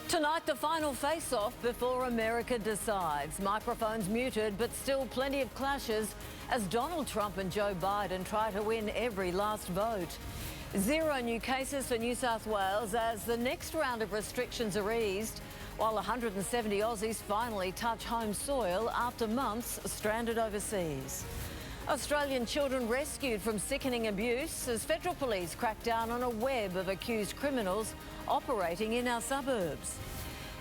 Tonight, the final face-off before America decides. Microphones muted, but still plenty of clashes as Donald Trump and Joe Biden try to win every last vote. 0 new cases for New South Wales as the next round of restrictions are eased, while 170 Aussies finally touch home soil after months stranded overseas. Australian children rescued from sickening abuse as federal police crack down on a web of accused criminals operating in our suburbs.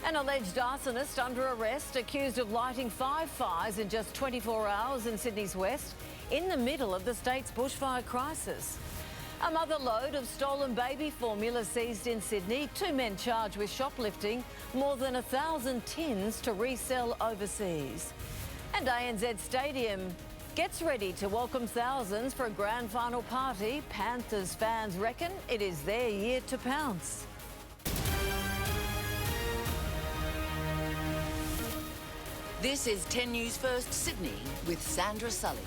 An alleged arsonist under arrest, accused of lighting 5 fires in just 24 hours in Sydney's west, in the middle of the state's bushfire crisis. A mother load of stolen baby formula seized in Sydney, 2 men charged with shoplifting more than 1,000 tins to resell overseas. And ANZ Stadium gets ready to welcome thousands for a grand final party. Panthers fans reckon it is their year to pounce. This is 10 News First Sydney with Sandra Sully.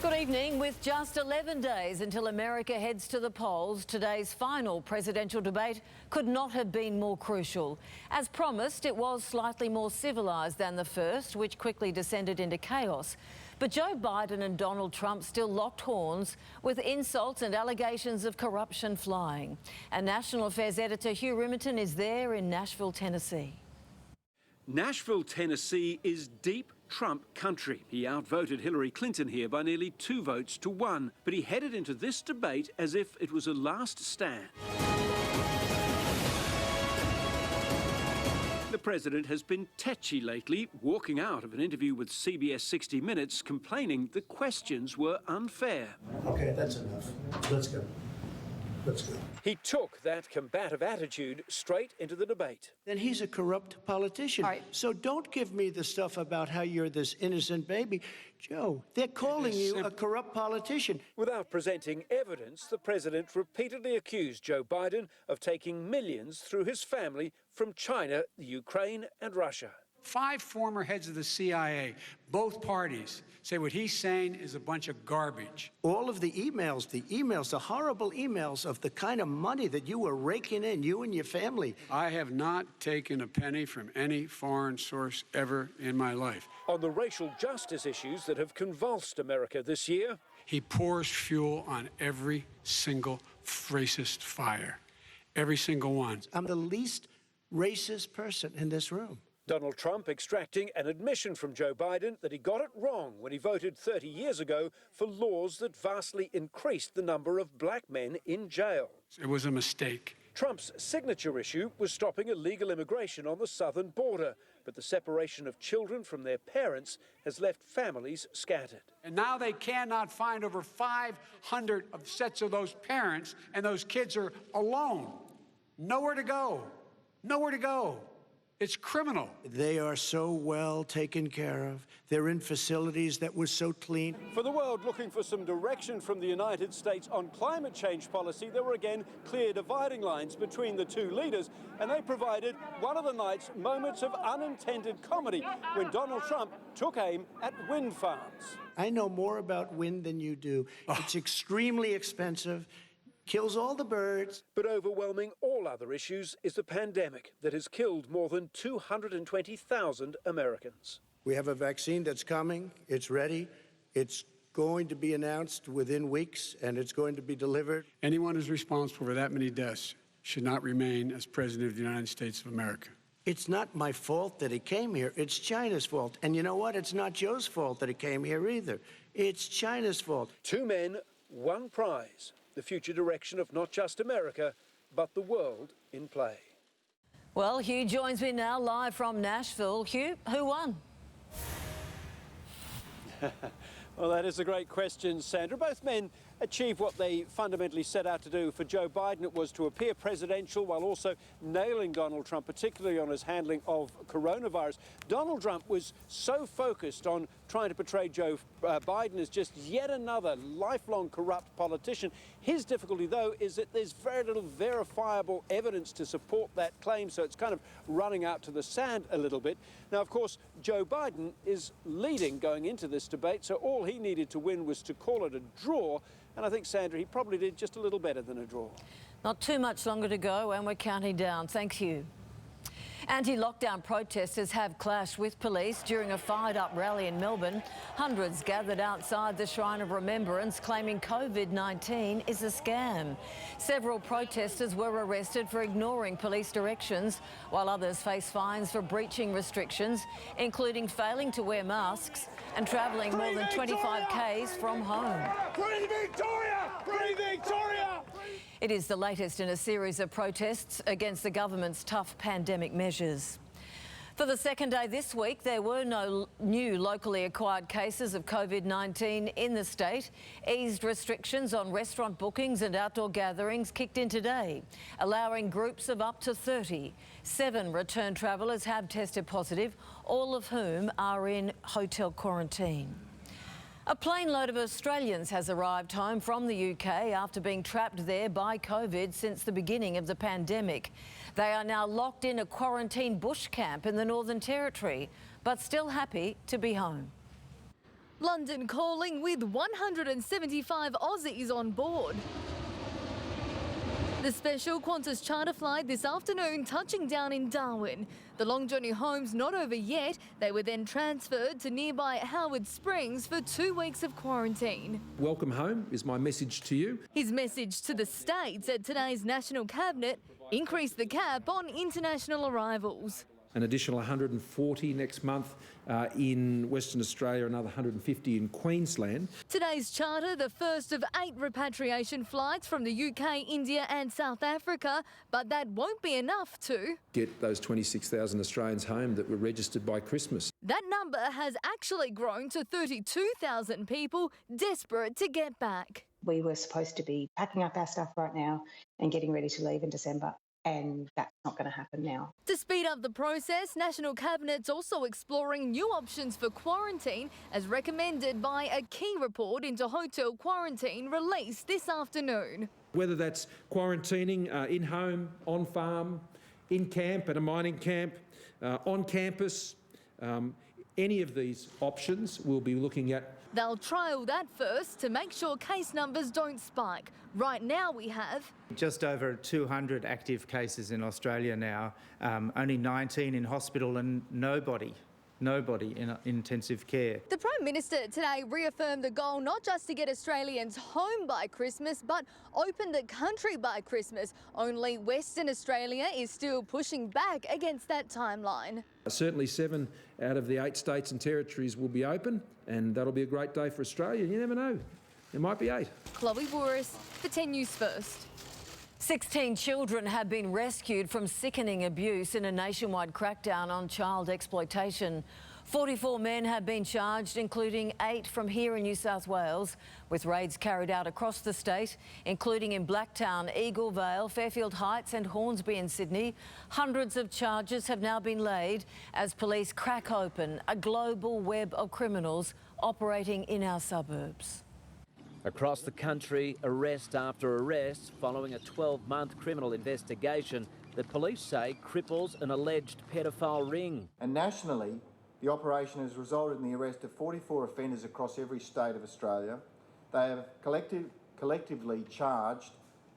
Good evening. With just 11 days until America heads to the polls, today's final presidential debate could not have been more crucial. As promised, it was slightly more civilised than the first, which quickly descended into chaos. But Joe Biden and Donald Trump still locked horns, with insults and allegations of corruption flying. And National Affairs editor Hugh Rimerton is there in Nashville, Tennessee. Nashville, Tennessee is deep Trump country. He outvoted Hillary Clinton here by nearly 2 votes to 1, but he headed into this debate as if it was a last stand. The president has been tetchy lately, walking out of an interview with CBS 60 Minutes, complaining the questions were unfair. Okay, that's enough. Let's go. Let's go. He took that combative attitude straight into the debate. Then he's a corrupt politician. Right. So don't give me the stuff about how you're this innocent baby. Joe, they're calling you a corrupt politician. Without presenting evidence, the president repeatedly accused Joe Biden of taking millions through his family from China, the Ukraine and Russia. 5 former heads of the CIA, both parties, say what he's saying is a bunch of garbage. All of the emails, the horrible emails of the kind of money that you were raking in, you and your family. I have not taken a penny from any foreign source ever in my life. On the racial justice issues that have convulsed America this year, He pours fuel on every single racist fire, every single one. I'm the least racist person in this room. Donald Trump extracting an admission from Joe Biden that he got it wrong when he voted 30 years ago for laws that vastly increased the number of black men in jail. It was a mistake. Trump's signature issue was stopping illegal immigration on the southern border, but the separation of children from their parents has left families scattered. And now they cannot find over 500 of sets of those parents, and those kids are alone. Nowhere to go. Nowhere to go. It's criminal. They are so well taken care of. They're in facilities that were so clean. For the world looking for some direction from the United States on climate change policy, there were again clear dividing lines between the 2 leaders, and they provided one of the night's moments of unintended comedy when Donald Trump took aim at wind farms. I know more about wind than you do. It's extremely expensive. Kills all the birds. But overwhelming all other issues is the pandemic that has killed more than 220,000 Americans. We have a vaccine that's coming. It's ready. It's going to be announced within weeks, and it's going to be delivered. Anyone who's responsible for that many deaths should not remain as President of the United States of America. It's not my fault that he came here. It's China's fault. And you know what? It's not Joe's fault that he came here either. It's China's fault. 2 men, 1 prize. The future direction of not just America, but the world in play. Well, Hugh joins me now live from Nashville. Hugh, who won? Well, that is a great question, Sandra. Both men achieved what they fundamentally set out to do. For Joe Biden, it was to appear presidential while also nailing Donald Trump, particularly on his handling of coronavirus. Donald Trump was so focused on trying to portray Joe Biden as just yet another lifelong corrupt politician. His difficulty, though, is that there's very little verifiable evidence to support that claim, so it's kind of running out to the sand a little bit. Now, of course, Joe Biden is leading going into this debate, so all he needed to win was to call it a draw. And I think, Sandra, he probably did just a little better than a draw. Not too much longer to go, and we're counting down. Thanks, Hugh. Anti-lockdown protesters have clashed with police during a fired-up rally in Melbourne. Hundreds gathered outside the Shrine of Remembrance claiming COVID-19 is a scam. Several protesters were arrested for ignoring police directions, while others face fines for breaching restrictions, including failing to wear masks and travelling more than 25 k's from home. Free Victoria! Free Victoria! It is the latest in a series of protests against the government's tough pandemic measures. For the second day this week, there were no new locally acquired cases of COVID-19 in the state. Eased restrictions on restaurant bookings and outdoor gatherings kicked in today, allowing groups of up to 30. 7 return travellers have tested positive, all of whom are in hotel quarantine. A plane load of Australians has arrived home from the UK after being trapped there by COVID since the beginning of the pandemic. They are now locked in a quarantine bush camp in the Northern Territory, but still happy to be home. London calling with 175 Aussies on board. The special Qantas charter flight this afternoon touching down in Darwin. The long journey home's not over yet. They were then transferred to nearby Howard Springs for 2 weeks of quarantine. Welcome home is my message to you. His message to the states at today's National Cabinet: increase the cap on international arrivals. An additional 140 next month in Western Australia, another 150 in Queensland. Today's charter, the first of 8 repatriation flights from the UK, India and South Africa, but that won't be enough to get those 26,000 Australians home that were registered by Christmas. That number has actually grown to 32,000 people desperate to get back. We were supposed to be packing up our stuff right now and getting ready to leave in December. And that's not going to happen now. To speed up the process, National Cabinet's also exploring new options for quarantine, as recommended by a key report into hotel quarantine released this afternoon. Whether that's quarantining in home, on farm, in camp, at a mining camp, on campus, any of these options we'll be looking at. They'll trial that first to make sure case numbers don't spike. Right now we have just over 200 active cases in Australia now, only 19 in hospital and nobody in intensive care. The Prime Minister today reaffirmed the goal not just to get Australians home by Christmas, but open the country by Christmas. Only Western Australia is still pushing back against that timeline. Certainly 7 out of the 8 states and territories will be open, and that'll be a great day for Australia. You never know, there might be 8. Chloe Boris for 10 News First. 16 children have been rescued from sickening abuse in a nationwide crackdown on child exploitation. 44 men have been charged, including 8 from here in New South Wales, with raids carried out across the state, including in Blacktown, Eagle Vale, Fairfield Heights and Hornsby in Sydney. Hundreds of charges have now been laid as police crack open a global web of criminals operating in our suburbs. Across the country, arrest after arrest following a 12-month criminal investigation that police say cripples an alleged pedophile ring. And nationally, the operation has resulted in the arrest of 44 offenders across every state of Australia. They have collectively charged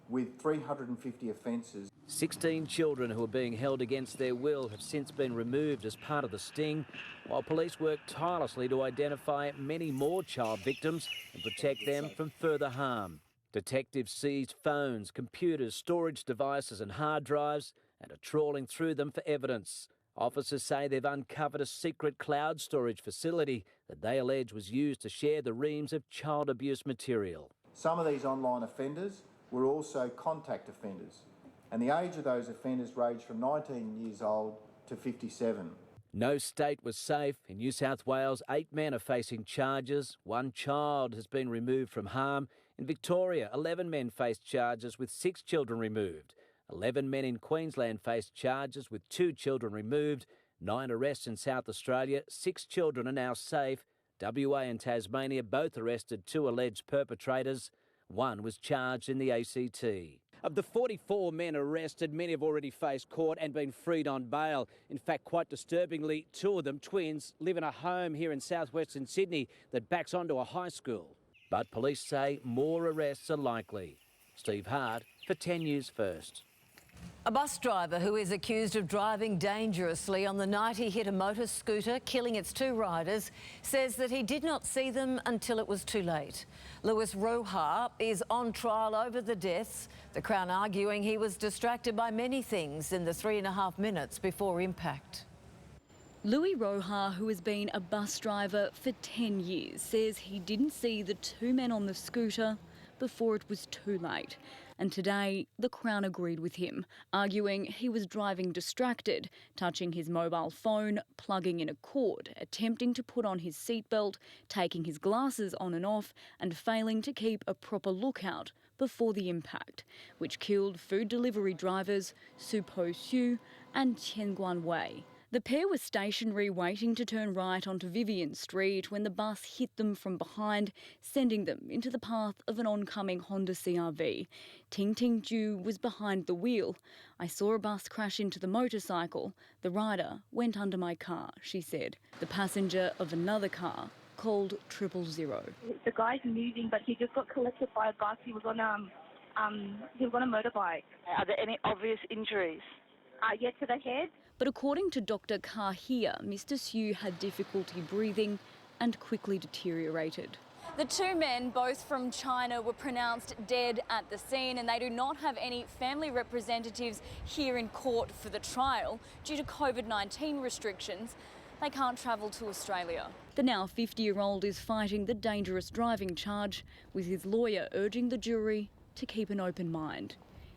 with 350 offences. 16 children who are being held against their will have since been removed as part of the sting, while police work tirelessly to identify many more child victims and protect them from further harm. Detectives seized phones, computers, storage devices and hard drives and are trawling through them for evidence. Officers say they've uncovered a secret cloud storage facility that they allege was used to share the reams of child abuse material. Some of these online offenders were also contact offenders, and the age of those offenders ranged from 19 years old to 57. No state was safe. In New South Wales, 8 men are facing charges. 1 child has been removed from harm. In Victoria, 11 men faced charges with 6 children removed. 11 men in Queensland faced charges with 2 children removed. 9 arrests in South Australia. 6 children are now safe. WA and Tasmania both arrested 2 alleged perpetrators. 1 was charged in the ACT. Of the 44 men arrested, many have already faced court and been freed on bail. In fact, quite disturbingly, 2 of them, twins, live in a home here in southwestern Sydney that backs onto a high school. But police say more arrests are likely. Steve Hart for 10 News First. A bus driver who is accused of driving dangerously on the night he hit a motor scooter, killing its 2 riders, says that he did not see them until it was too late. Lewis Roja is on trial over the deaths, the Crown arguing he was distracted by many things in the 3.5 minutes before impact. Louis Roja, who has been a bus driver for 10 years, says he didn't see the 2 men on the scooter before it was too late. And today, the Crown agreed with him, arguing he was driving distracted, touching his mobile phone, plugging in a cord, attempting to put on his seatbelt, taking his glasses on and off, and failing to keep a proper lookout before the impact, which killed food delivery drivers Su Po Siu and Chen Guan Wei. The pair were stationary waiting to turn right onto Vivian Street when the bus hit them from behind, sending them into the path of an oncoming Honda CR-V. Ting Ting Ju was behind the wheel. I saw a bus crash into the motorcycle. The rider went under my car, she said. The passenger of another car called 000. The guy's moving, but he just got collected by a bus. He was on a motorbike. Are there any obvious injuries? Yeah, to the head. But according to Dr. Kahia, Mr. Siu had difficulty breathing and quickly deteriorated. The 2 men, both from China, were pronounced dead at the scene, and they do not have any family representatives here in court for the trial. Due to COVID-19 restrictions, they can't travel to Australia. The now 50-year-old is fighting the dangerous driving charge, with his lawyer urging the jury to keep an open mind.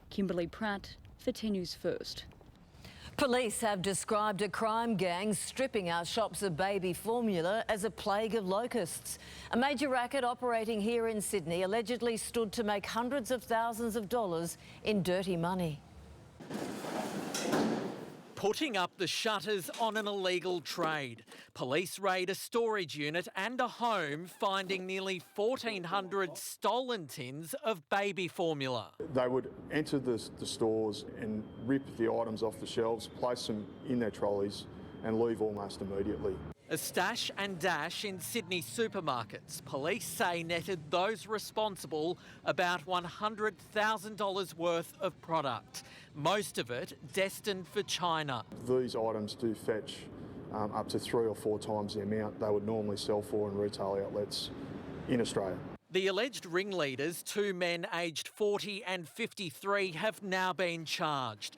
Kimberly Pratt for 10 News First. Police have described a crime gang stripping our shops of baby formula as a plague of locusts. A major racket operating here in Sydney allegedly stood to make hundreds of thousands of dollars in dirty money. Putting up the shutters on an illegal trade. Police raid a storage unit and a home, finding nearly 1,400 stolen tins of baby formula. They would enter the stores and rip the items off the shelves, place them in their trolleys and leave almost immediately. A stash and dash in Sydney supermarkets. Police say netted those responsible about $100,000 worth of product, most of it destined for China. These items do fetch up to 3 or 4 times the amount they would normally sell for in retail outlets in Australia. The alleged ringleaders, 2 men aged 40 and 53, have now been charged.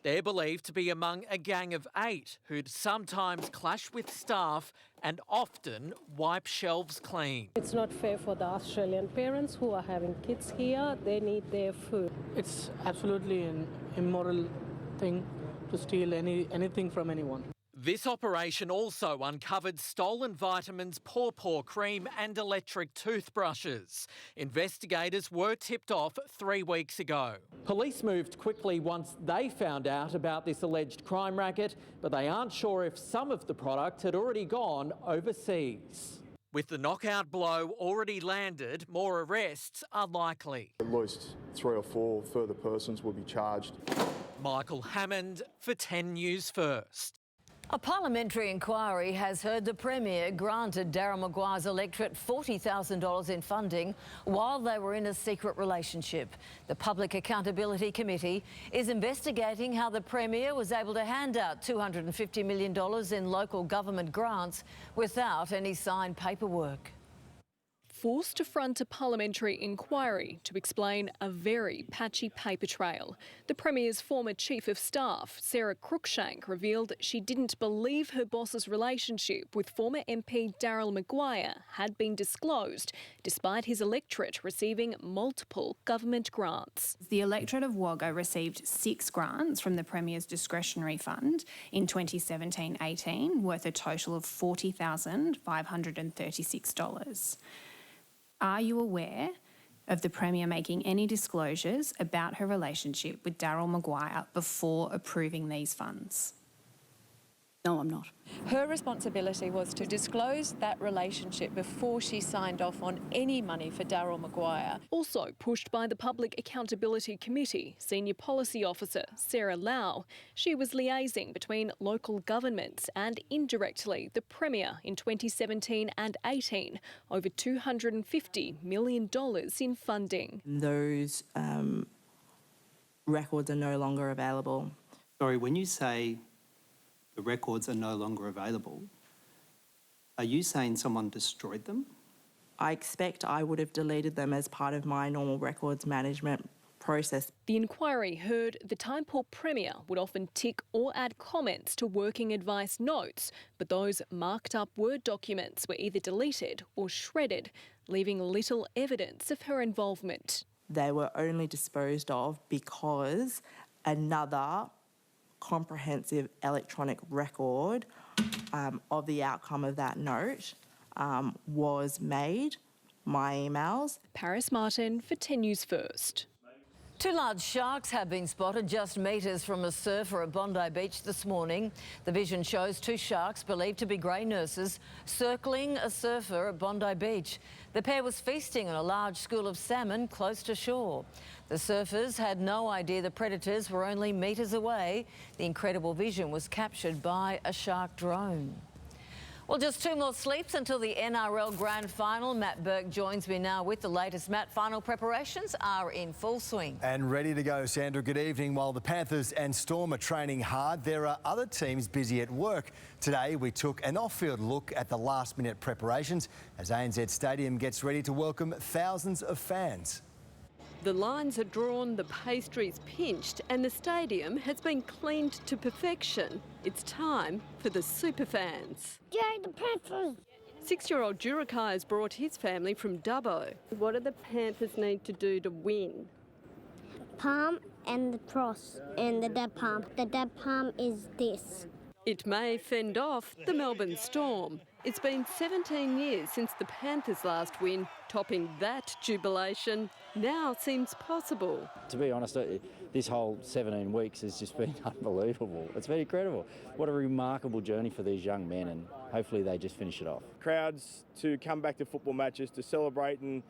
They're believed to be among a gang of 8 who'd sometimes clash with staff and often wipe shelves clean. It's not fair for the Australian parents who are having kids here. They need their food. It's absolutely an immoral thing to steal anything from anyone. This operation also uncovered stolen vitamins, paw cream and electric toothbrushes. Investigators were tipped off 3 weeks ago. Police moved quickly once they found out about this alleged crime racket, but they aren't sure if some of the product had already gone overseas. With the knockout blow already landed, more arrests are likely. At least 3 or 4 further persons will be charged. Michael Hammond for 10 News First. A parliamentary inquiry has heard the Premier granted Daryl Maguire's electorate $40,000 in funding while they were in a secret relationship. The Public Accountability Committee is investigating how the Premier was able to hand out $250 million in local government grants without any signed paperwork. Forced to front a parliamentary inquiry to explain a very patchy paper trail. The Premier's former Chief of Staff, Sarah Cruikshank, revealed she didn't believe her boss's relationship with former MP Daryl Maguire had been disclosed, despite his electorate receiving multiple government grants. The electorate of Wagga received 6 grants from the Premier's discretionary fund in 2017-18, worth a total of $40,536. Are you aware of the Premier making any disclosures about her relationship with Daryl Maguire before approving these funds? No, I'm not. Her responsibility was to disclose that relationship before she signed off on any money for Daryl Maguire. Also pushed by the Public Accountability Committee, Senior Policy Officer Sarah Lau. She was liaising between local governments and indirectly the Premier in 2017 and 18, over $250 million in funding. Those records are no longer available. Sorry, when you say the records are no longer available, are you saying someone destroyed them? I expect I would have deleted them as part of my normal records management process. The inquiry heard the Time Port Premier would often tick or add comments to working advice notes, but those marked up Word documents were either deleted or shredded, leaving little evidence of her involvement. They were only disposed of because another comprehensive electronic record of the outcome of that note was made, my emails. Paris Martin for 10 News First. 2 large sharks have been spotted just metres from a surfer at Bondi Beach this morning. The vision shows 2 sharks believed to be grey nurses circling a surfer at Bondi Beach. The pair was feasting on a large school of salmon close to shore. The surfers had no idea the predators were only metres away. The incredible vision was captured by a shark drone. Well, just 2 more sleeps until the NRL Grand Final. Matt Burke joins me now with the latest. Matt, final preparations are in full swing. And ready to go, Sandra. Good evening. While the Panthers and Storm are training hard, there are other teams busy at work. Today, we took an off-field look at the last-minute preparations as ANZ Stadium gets ready to welcome thousands of fans. The lines are drawn, the pastries pinched, and the stadium has been cleaned to perfection. It's time for the superfans. Yay, the Panthers! 6-year-old Jurakai has brought his family from Dubbo. What do the Panthers need to do to win? Palm and the cross and the dab palm. The dab palm is this. It may fend off the Melbourne Storm. It's been 17 years since the Panthers' last win. Topping that jubilation now seems possible. To be honest, this whole 17 weeks has just been unbelievable. It's been incredible. What a remarkable journey for these young men, and hopefully they just finish it off. Crowds to come back to football matches, to celebrate and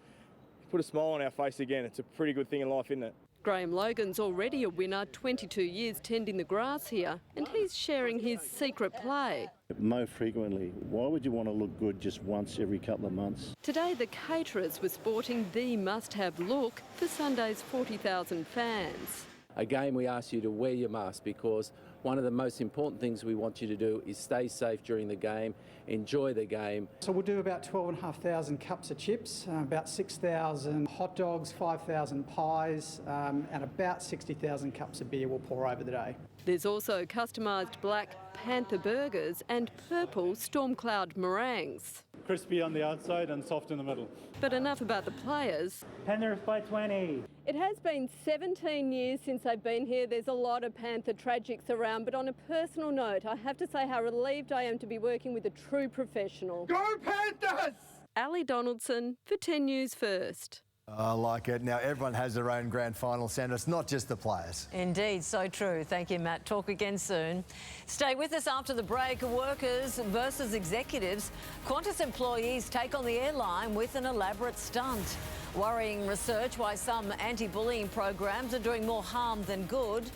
put a smile on our face again. It's a pretty good thing in life, isn't it? Graham Logan's already a winner, 22 years tending the grass here, and he's sharing his secret play. Mow frequently. Why would you want to look good just once every couple of months? Today the caterers were sporting the must-have look for Sunday's 40,000 fans. Again, we ask you to wear your mask because one of the most important things we want you to do is stay safe during the game, enjoy the game. So we'll do about 12,500 cups of chips, about 6,000 hot dogs, 5,000 pies, and about 60,000 cups of beer we'll pour over the day. There's also customised black Panther burgers and purple Storm Cloud meringues. Crispy on the outside and soft in the middle. But enough about the players. Penrith by 20. It has been 17 years since I've been here. There's a lot of Panther tragics around, but on a personal note, I have to say how relieved I am to be working with a true professional. Go Panthers! Ali Donaldson for 10 News First. I like it. Now, everyone has their own grand final, Sandra. It's not just the players. Indeed, so true. Thank you, Matt. Talk again soon. Stay with us after the break. Workers versus executives. Qantas employees take on the airline with an elaborate stunt. Worrying research why some anti-bullying programs are doing more harm than good.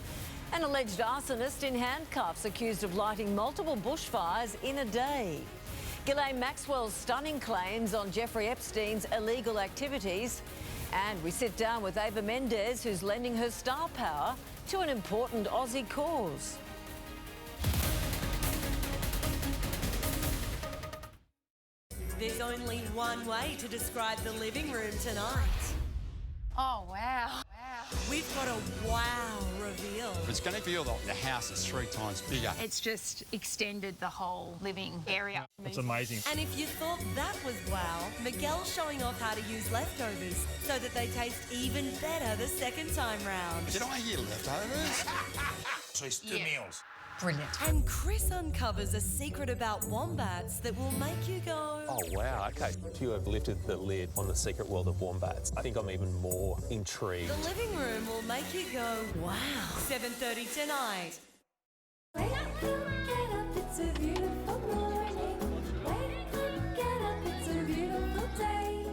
An alleged arsonist in handcuffs accused of lighting multiple bushfires in a day. Ghislaine Maxwell's stunning claims on Jeffrey Epstein's illegal activities. And we sit down with Ava Mendes, who's lending her star power to an important Aussie cause. There's only one way to describe the living room tonight. Oh, wow. We've got a wow reveal. It's going to feel like the house is 3 times bigger. It's just extended the whole living area. It's amazing. And if you thought that was wow, Miguel's showing off how to use leftovers so that they taste even better the second time round. Did I hear leftovers? So it's 2 meals. Brilliant. And Chris uncovers a secret about wombats that will make you go... Oh, wow, OK. You have lifted the lid on the secret world of wombats. I think I'm even more intrigued. The living room will make you go, wow. 7:30 tonight. Wake up, get up, it's a beautiful morning. Wake up, get up, it's a beautiful day.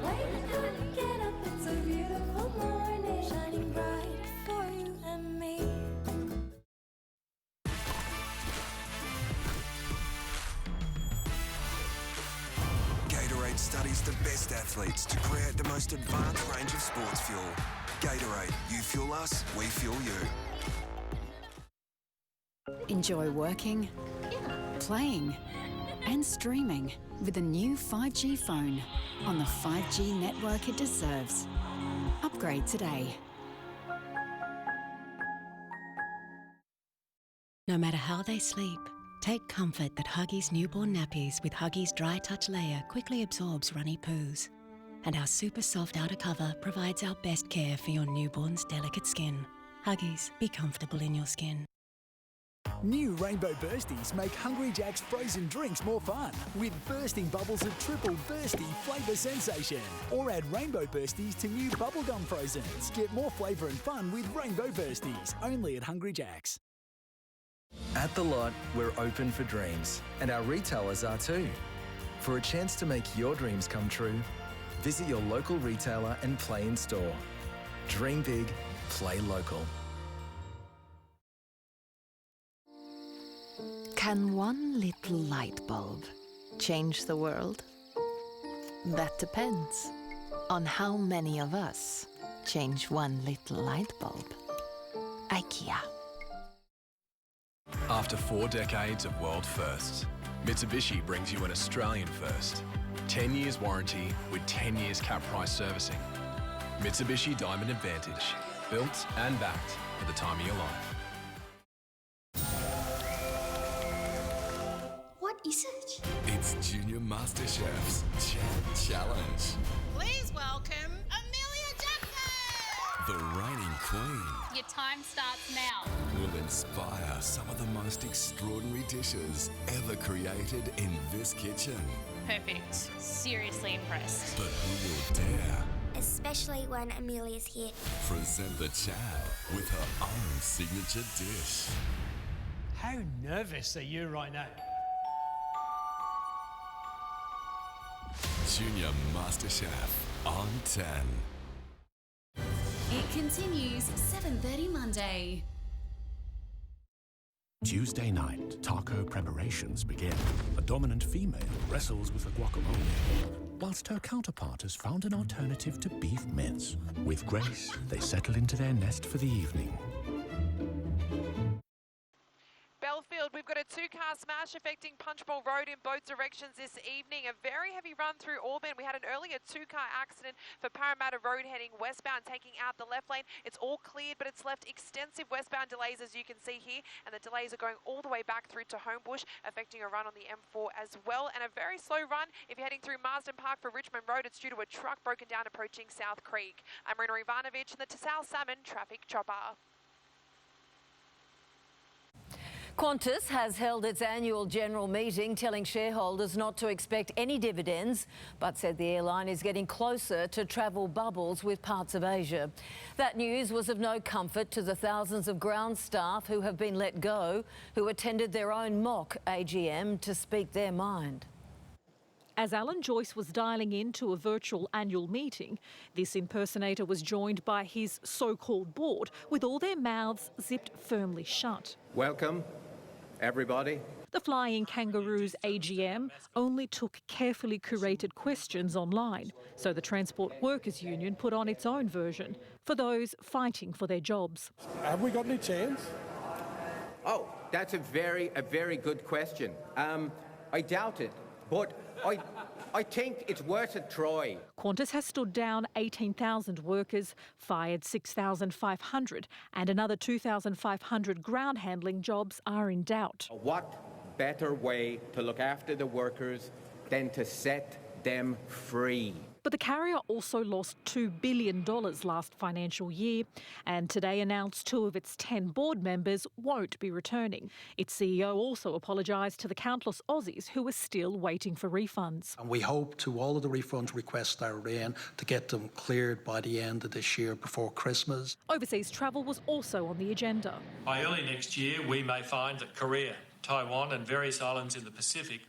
Wake up, get up, it's a beautiful morning. Shining bright for you and me. Gatorade studies the best athletes to create the most advanced range of sports fuel. Gatorade, you fuel us, we feel you. Enjoy working, playing and streaming with a new 5G phone on the 5G network it deserves. Upgrade today. No matter how they sleep, take comfort that Huggies newborn nappies with Huggies Dry Touch Layer quickly absorbs runny poos. And our super soft outer cover provides our best care for your newborn's delicate skin. Huggies, be comfortable in your skin. New Rainbow Bursties make Hungry Jack's frozen drinks more fun with bursting bubbles of triple bursty flavour sensation. Or add Rainbow Bursties to new bubblegum frozens. Get more flavour and fun with Rainbow Bursties, only at Hungry Jack's. At The Lot, we're open for dreams, and our retailers are too. For a chance to make your dreams come true, visit your local retailer and play in store. Dream big, play local. Can one little light bulb change the world? That depends on how many of us change one little light bulb. IKEA. After 4 decades of world firsts, Mitsubishi brings you an Australian first. 10 years warranty with 10 years cap price servicing. Mitsubishi Diamond Advantage, built and backed for the time of your life. What is it? It's Junior MasterChef's Champ Challenge. Please welcome Amelia Jackson! The reigning queen Your time starts now. will inspire some of the most extraordinary dishes ever created in this kitchen. Perfect. Seriously impressed. But who will dare Especially when Amelia's here. present the champ with her own signature dish? How nervous are you right now? Junior MasterChef on 10. It continues 7:30 Monday. Tuesday night, taco preparations begin. A dominant female wrestles with the guacamole, whilst her counterpart has found an alternative to beef mince. With grace, they settle into their nest for the evening. Belfield, we've got a two-car smash affecting Punchbowl Road in both directions this evening. A very heavy run through Auburn. We had an earlier two-car accident for Parramatta Road heading westbound, taking out the left lane. It's all cleared, but it's left extensive westbound delays, as you can see here, and the delays are going all the way back through to Homebush, affecting a run on the M4 as well, and a very slow run if you're heading through Marsden Park for Richmond Road. It's due to a truck broken down approaching South Creek. I'm Marina Ivanovic in the Tassal Salmon Traffic Chopper. Qantas has held its annual general meeting telling shareholders not to expect any dividends, but said the airline is getting closer to travel bubbles with parts of Asia. That news was of no comfort to the thousands of ground staff who have been let go, who attended their own mock AGM to speak their mind. As Alan Joyce was dialing in to a virtual annual meeting, this impersonator was joined by his so-called board with all their mouths zipped firmly shut. Welcome, everybody. The Flying Kangaroos AGM only took carefully curated questions online, so the Transport Workers Union put on its own version for those fighting for their jobs. Have we got any chance? Oh, that's a very good question. I doubt it, but I think it's worth a try. Qantas has stood down 18,000 workers, fired 6,500 and another 2,500 ground handling jobs are in doubt. What better way to look after the workers than to set them free? But the carrier also lost $2 billion last financial year and today announced 2 of its 10 board members won't be returning. Its CEO also apologised to the countless Aussies who are still waiting for refunds. And we hope to all of the refund requests that are in to get them cleared by the end of this year before Christmas. Overseas travel was also on the agenda. By early next year, we may find that Korea, Taiwan and various islands in the Pacific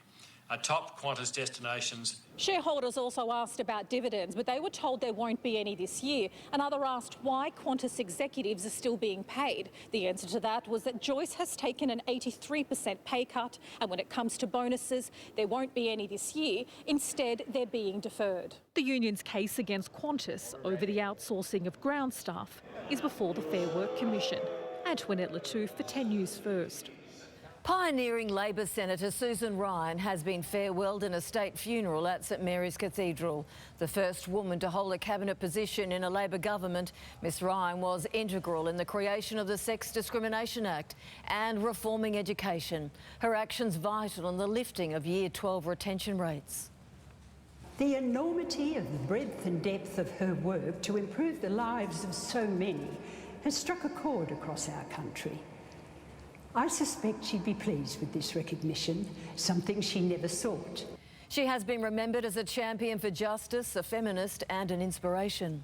top Qantas destinations. Shareholders also asked about dividends, but they were told there won't be any this year. Another asked why Qantas executives are still being paid. The answer to that was that Joyce has taken an 83% pay cut, and when it comes to bonuses, there won't be any this year. Instead, they're being deferred. The union's case against Qantas over the outsourcing of ground staff is before the Fair Work Commission. Antoinette Lattouf for 10 News First. Pioneering Labor Senator Susan Ryan has been farewelled in a state funeral at St Mary's Cathedral. The first woman to hold a cabinet position in a Labor government, Miss Ryan was integral in the creation of the Sex Discrimination Act and reforming education. Her actions vital in the lifting of Year 12 retention rates. The enormity of the breadth and depth of her work to improve the lives of so many has struck a chord across our country. I suspect she'd be pleased with this recognition, something she never sought. She has been remembered as a champion for justice, a feminist and an inspiration.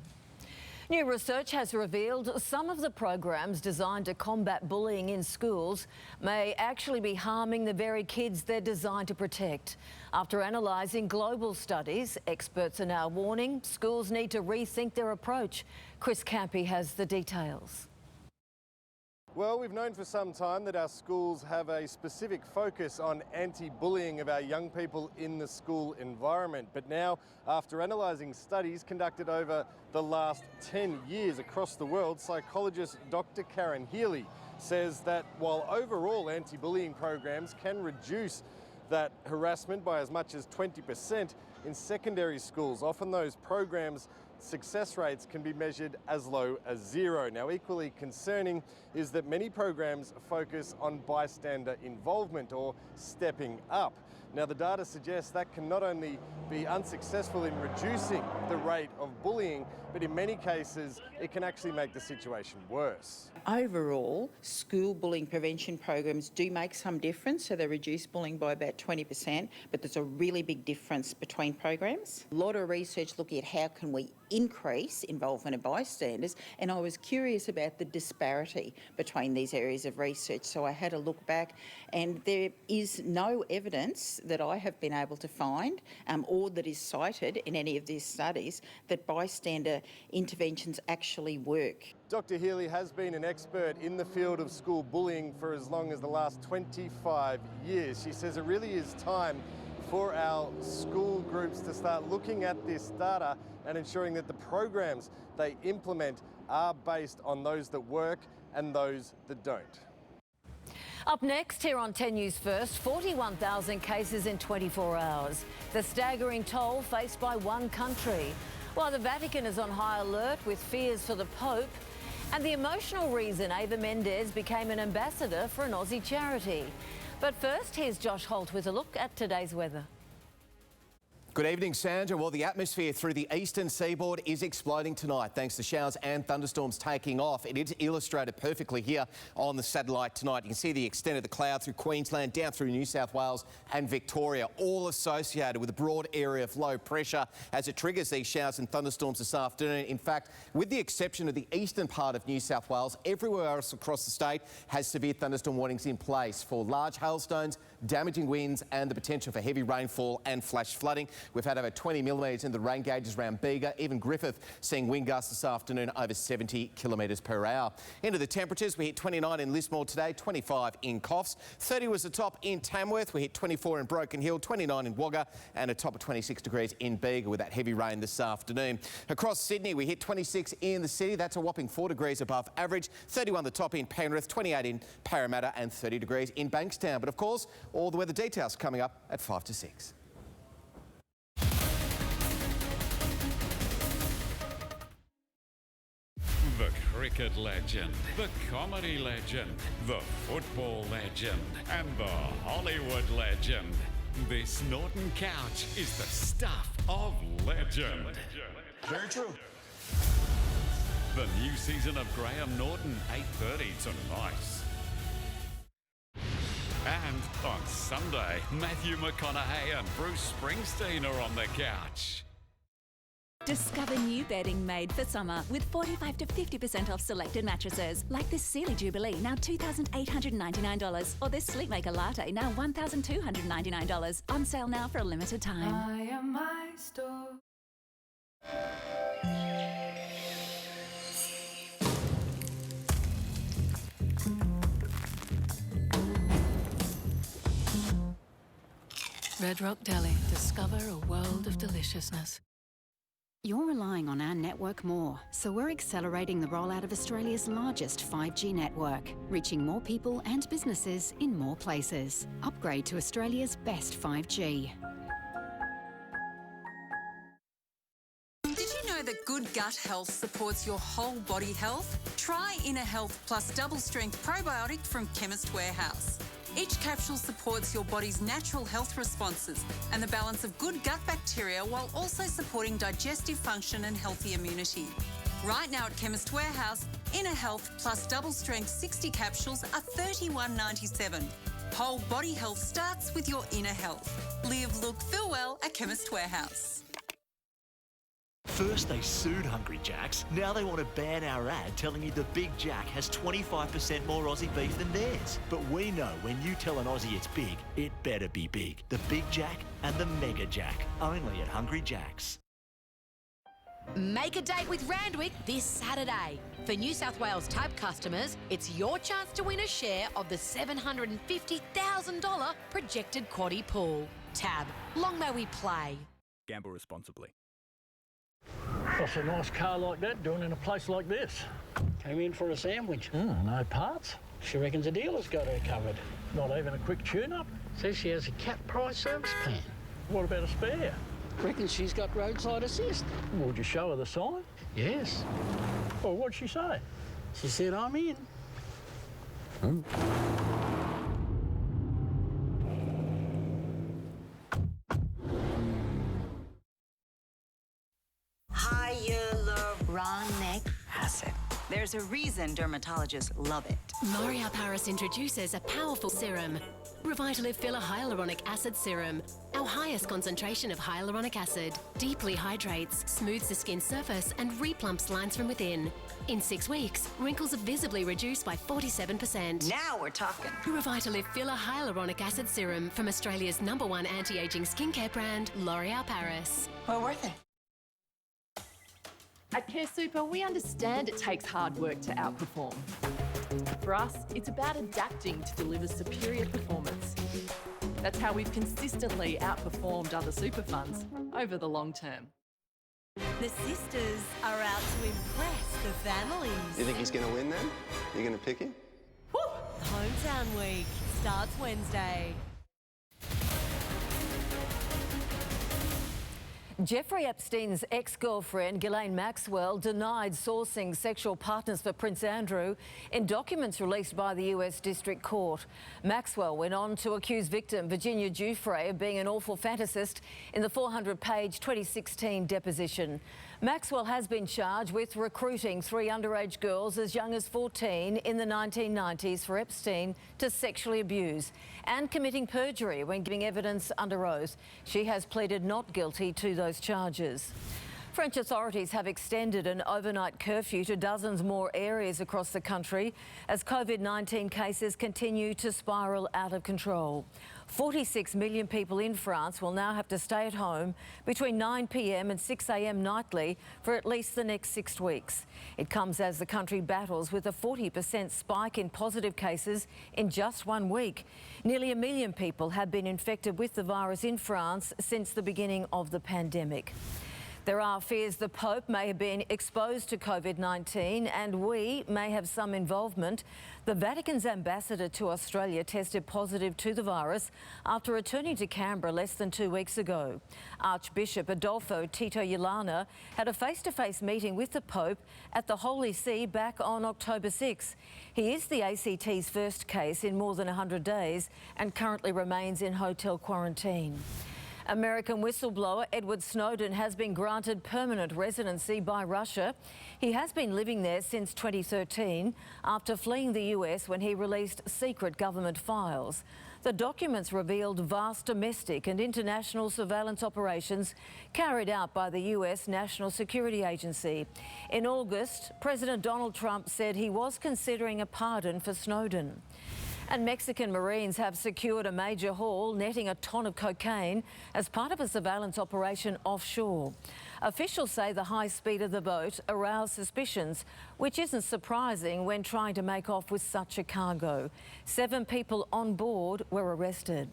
New research has revealed some of the programs designed to combat bullying in schools may actually be harming the very kids they're designed to protect. After analysing global studies, experts are now warning schools need to rethink their approach. Chris Campy has the details. Well, we've known for some time that our schools have a specific focus on anti-bullying of our young people in the school environment. But now, after analysing studies conducted over the last 10 years across the world, psychologist Dr. Karen Healy says that while overall anti-bullying programs can reduce that harassment by as much as 20% in secondary schools, often those programs' success rates can be measured as low as 0. Now, equally concerning is that many programs focus on bystander involvement or stepping up. Now, the data suggests that can not only be unsuccessful in reducing the rate of bullying, but in many cases, it can actually make the situation worse. Overall, school bullying prevention programs do make some difference, so they reduce bullying by about 20%, but there's a really big difference between programs. A lot of research looking at how can we increase involvement of bystanders, and I was curious about the disparity between these areas of research, so I had a look back, and there is no evidence that I have been able to find or that is cited in any of these studies that bystander interventions actually work. Dr. Healy has been an expert in the field of school bullying for as long as the last 25 years. She says it really is time for our school groups to start looking at this data and ensuring that the programs they implement are based on those that work and those that don't. Up next here on 10 News First, 41,000 cases in 24 hours. The staggering toll faced by one country. While the Vatican is on high alert with fears for the Pope, and the emotional reason Ava Mendes became an ambassador for an Aussie charity. But first, here's Josh Holt with a look at today's weather. Good evening, Sandra. Well, the atmosphere through the eastern seaboard is exploding tonight thanks to showers and thunderstorms taking off. It is illustrated perfectly here on the satellite tonight. You can see the extent of the cloud through Queensland, down through New South Wales and Victoria, all associated with a broad area of low pressure as it triggers these showers and thunderstorms this afternoon. In fact, with the exception of the eastern part of New South Wales, everywhere else across the state has severe thunderstorm warnings in place for large hailstones, damaging winds and the potential for heavy rainfall and flash flooding. We've had over 20 millimetres in the rain gauges around Bega, even Griffith seeing wind gusts this afternoon over 70 kilometres per hour. Into the temperatures, we hit 29 in Lismore today, 25 in Coffs, 30 was the top in Tamworth, we hit 24 in Broken Hill, 29 in Wagga and a top of 26 degrees in Bega with that heavy rain this afternoon. Across Sydney, we hit 26 in the city, that's a whopping 4 degrees above average, 31 the top in Penrith, 28 in Parramatta and 30 degrees in Bankstown. But of course, all the weather details coming up at 5 to 6. The cricket legend, the comedy legend, the football legend, and the Hollywood legend. This Norton couch is the stuff of legend. Very true. The new season of Graham Norton, 8:30 tonight. And on Sunday, Matthew McConaughey and Bruce Springsteen are on the couch. Discover new bedding made for summer with 45 to 50% off selected mattresses, like this Sealy Jubilee, now $2,899, or this Sleepmaker Latte, now $1,299. On sale now for a limited time. I am my store. Red Rock Deli. Discover a world of deliciousness. You're relying on our network more, so we're accelerating the rollout of Australia's largest 5G network, reaching more people and businesses in more places. Upgrade to Australia's best 5G. Did you know that good gut health supports your whole body health? Try Inner Health Plus Double Strength Probiotic from Chemist Warehouse. Each capsule supports your body's natural health responses and the balance of good gut bacteria while also supporting digestive function and healthy immunity. Right now at Chemist Warehouse, Inner Health Plus Double Strength 60 capsules are $31.97. Whole body health starts with your inner health. Live, look, feel well at Chemist Warehouse. First they sued Hungry Jack's, now they want to ban our ad telling you the Big Jack has 25% more Aussie beef than theirs. But we know when you tell an Aussie it's big, it better be big. The Big Jack and the Mega Jack, only at Hungry Jack's. Make a date with Randwick this Saturday. For New South Wales Tab customers, it's your chance to win a share of the $750,000 projected quaddie pool. Tab, long may we play. Gamble responsibly. What's a nice car like that doing in a place like this? Came in for a sandwich. No parts. She reckons the dealer's got her covered. Not even a quick tune-up. Says she has a cap price service plan. What about a spare? Reckons she's got roadside assist. Would you show her the sign? Yes. Well, what'd she say? She said, I'm in. Hyaluronic acid. There's a reason dermatologists love it. L'Oreal Paris introduces a powerful serum, Revitalift Filler Hyaluronic Acid Serum. Our highest concentration of hyaluronic acid deeply hydrates, smooths the skin surface and replumps lines from within. In 6 weeks, wrinkles are visibly reduced by 47%. Now we're talking. Revitalift Filler Hyaluronic Acid Serum from Australia's #1 anti-aging skincare brand, L'Oreal Paris. Well worth it. At Care Super, we understand it takes hard work to outperform. For us, it's about adapting to deliver superior performance. That's how we've consistently outperformed other super funds over the long term. The sisters are out to impress the families. You think he's going to win then? You're going to pick him? Woo! Hometown Week starts Wednesday. Jeffrey Epstein's ex-girlfriend, Ghislaine Maxwell, denied sourcing sexual partners for Prince Andrew in documents released by the US District Court. Maxwell went on to accuse victim Virginia Giuffre of being an awful fantasist in the 400-page 2016 deposition. Maxwell has been charged with recruiting 3 underage girls as young as 14 in the 1990s for Epstein to sexually abuse and committing perjury when giving evidence under oath. She has pleaded not guilty to those charges. French authorities have extended an overnight curfew to dozens more areas across the country as COVID-19 cases continue to spiral out of control. 46 million people in France will now have to stay at home between 9 p.m. and 6 a.m. nightly for at least the next 6 weeks. It comes as the country battles with a 40% spike in positive cases in just 1 week. Nearly 1 million people have been infected with the virus in France since the beginning of the pandemic. There are fears the Pope may have been exposed to COVID-19 and we may have some involvement. The Vatican's ambassador to Australia tested positive to the virus after returning to Canberra less than 2 weeks ago. Archbishop Adolfo Tito Yolana had a face-to-face meeting with the Pope at the Holy See back on October 6. He is the ACT's first case in more than 100 days and currently remains in hotel quarantine. American whistleblower Edward Snowden has been granted permanent residency by Russia. He has been living there since 2013 after fleeing the US when he released secret government files. The documents revealed vast domestic and international surveillance operations carried out by the US National Security Agency. In August, President Donald Trump said he was considering a pardon for Snowden. And Mexican Marines have secured a major haul netting a ton of cocaine as part of a surveillance operation offshore. Officials say the high speed of the boat aroused suspicions, which isn't surprising when trying to make off with such a cargo. 7 people on board were arrested.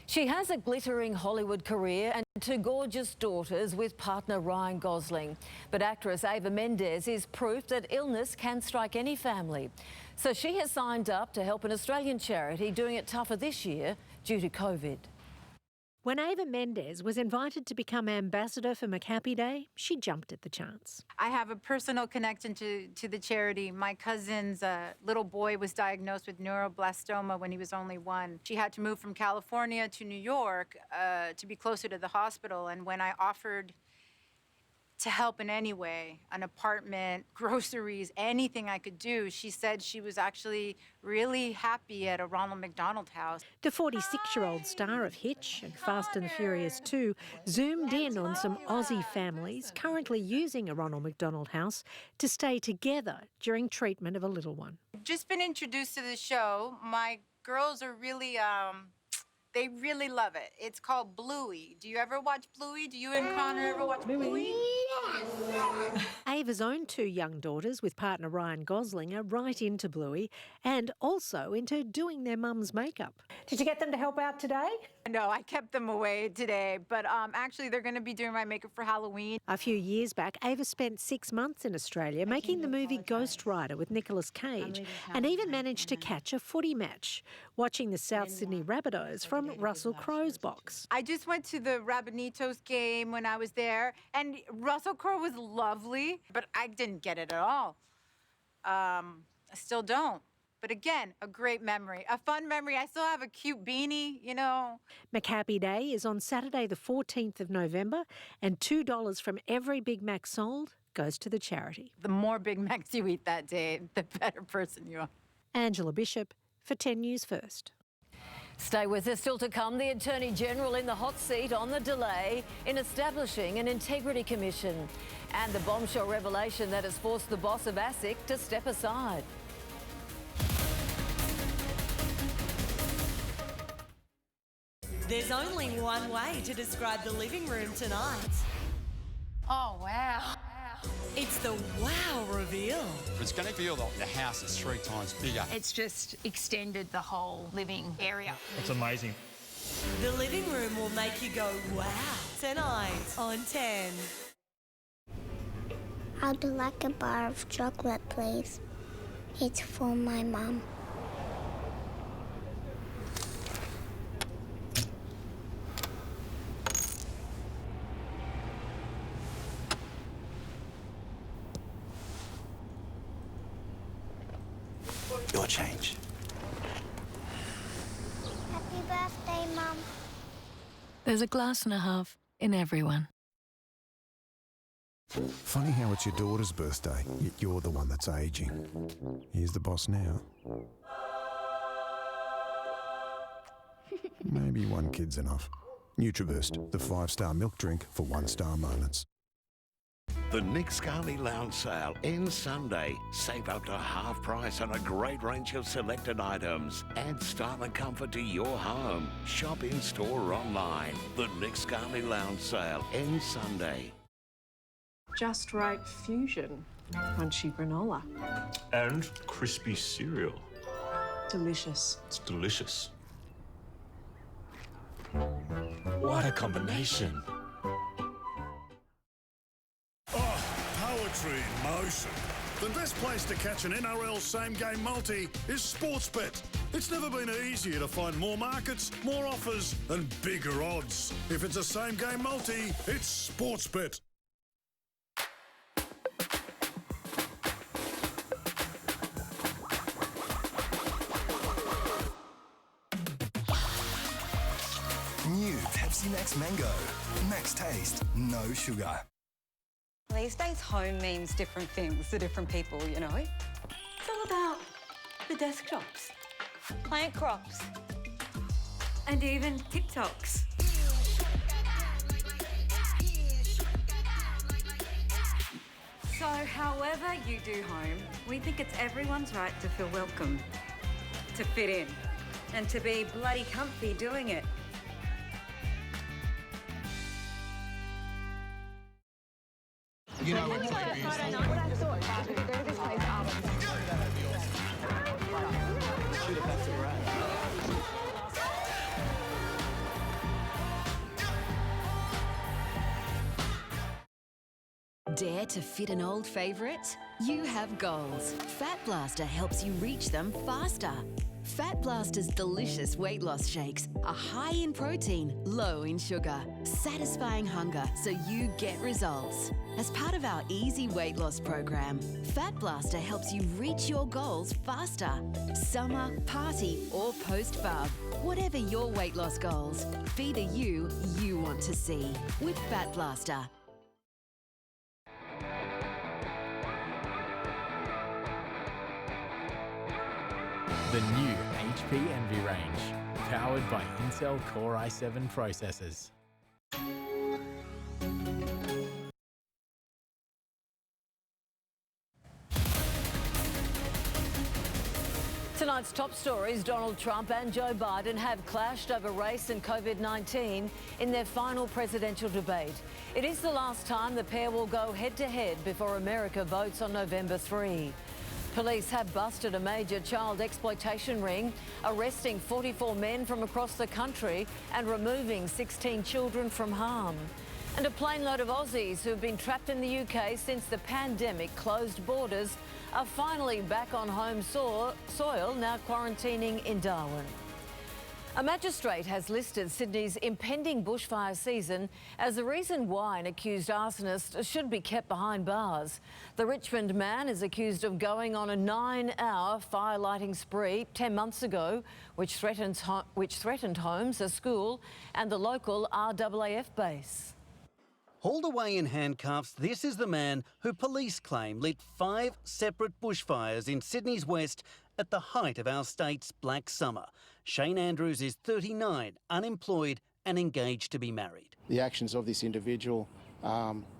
She has a glittering Hollywood career and 2 gorgeous daughters with partner Ryan Gosling. But actress Eva Mendes is proof that illness can strike any family. So she has signed up to help an Australian charity doing it tougher this year due to COVID. When Eva Mendes was invited to become ambassador for McHappy Day, she jumped at the chance. I have a personal connection to the charity. My cousin's little boy was diagnosed with neuroblastoma when he was only 1. She had to move from California to New York to be closer to the hospital. And when I offered to help in any way, an apartment, groceries, anything I could do, she said she was actually really happy at a Ronald McDonald House. The 46-year-old star of Hitch and Fast and the Furious 2 zoomed in on some Aussie families currently using a Ronald McDonald House to stay together during treatment of a little one. Just been introduced to the show. My girls are really, they really love it. It's called Bluey. Do you ever watch Bluey? Do you and Connor ever watch Bluey? Ava's own 2 young daughters with partner Ryan Gosling are right into Bluey and also into doing their mum's makeup. Did you get them to help out today? No, I kept them away today, but actually they're going to be doing my makeup for Halloween. A few years back, Ava spent 6 months in Australia making the movie Ghost Rider with Nicolas Cage and even managed to catch a footy match, watching the South Sydney Rabbitohs from Russell Crowe's box. I just went to the Rabanitos game when I was there, and Russell Crowe was lovely, but I didn't get it at all. I still don't. But again, a great memory, a fun memory. I still have a cute beanie, you know. McHappy Day is on Saturday the 14th of November, and $2 from every Big Mac sold goes to the charity. The more Big Macs you eat that day, the better person you are. Angela Bishop for 10 News First. Stay with us. Still to come, the Attorney General in the hot seat on the delay in establishing an integrity commission and the bombshell revelation that has forced the boss of ASIC to step aside. There's only one way to describe the living room tonight. Oh, wow. It's the wow reveal. It's going to feel like the house is 3 times bigger. It's just extended the whole living area. It's amazing. The living room will make you go wow tonight on 10. I would like a bar of chocolate, please. It's for my mom. Your change. Happy birthday, Mum. There's a glass and a half in everyone. Funny how it's your daughter's birthday, yet you're the one that's aging. Here's the boss now. Maybe 1 kid's enough. Nutriburst, the 5-star milk drink for 1-star moments. The Nick Scali Lounge Sale ends Sunday. Save up to half price on a great range of selected items. Add style and comfort to your home. Shop in store or online. The Nick Scali Lounge Sale ends Sunday. Just right fusion. Crunchy granola. And crispy cereal. Delicious. It's delicious. What a combination. Poetry in motion. The best place to catch an NRL same-game multi is Sportsbet. It's never been easier to find more markets, more offers and bigger odds. If it's a same-game multi, it's Sportsbet. New Pepsi Max Mango. Max taste, no sugar. These days, home means different things to different people, you know? It's all about the desktops, plant crops, and even TikToks. So however you do home, we think it's everyone's right to feel welcome, to fit in, and to be bloody comfy doing it. You know what Dare to fit an old favourite? You have goals. Fat Blaster helps you reach them faster. Fat Blaster's delicious weight loss shakes are high in protein, low in sugar, satisfying hunger so you get results. As part of our easy weight loss program, Fat Blaster helps you reach your goals faster. Summer, party or post-bub. Whatever your weight loss goals, be the you want to see with Fat Blaster. The new HP Envy range, powered by Intel Core i7 processors. Tonight's top stories: Donald Trump and Joe Biden have clashed over race and COVID-19 in their final presidential debate. It is the last time the pair will go head-to-head before America votes on November 3. Police have busted a major child exploitation ring, arresting 44 men from across the country and removing 16 children from harm. And a plane load of Aussies who have been trapped in the UK since the pandemic closed borders are finally back on home soil, now quarantining in Darwin. A magistrate has listed Sydney's impending bushfire season as the reason why an accused arsonist should be kept behind bars. The Richmond man is accused of going on a 9-hour fire lighting spree 10 months ago, which threatened homes, a school and the local RAAF base. Hauled away in handcuffs, this is the man who police claim lit 5 separate bushfires in Sydney's west at the height of our state's black summer. Shane Andrews is 39, unemployed and engaged to be married. The actions of this individual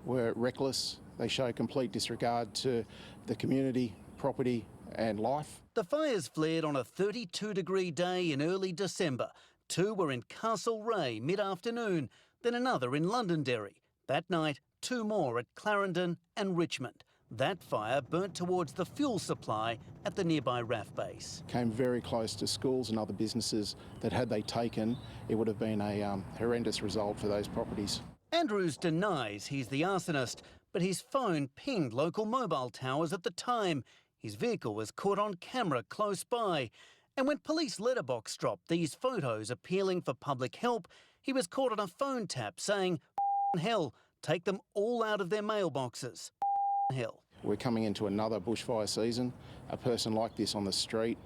were reckless. They show complete disregard to the community, property and life. The fires flared on a 32-degree day in early December. 2 were in Castlereagh mid-afternoon, then another in Londonderry. That night, 2 more at Clarendon and Richmond. That fire burnt towards the fuel supply at the nearby RAF base. Came very close to schools and other businesses that had they taken, it would have been a horrendous result for those properties. Andrews denies he's the arsonist, but his phone pinged local mobile towers at the time. His vehicle was caught on camera close by. And when police letterbox dropped these photos appealing for public help, he was caught on a phone tap saying, hell, take them all out of their mailboxes. Hell. We're coming into another bushfire season. A person like this on the street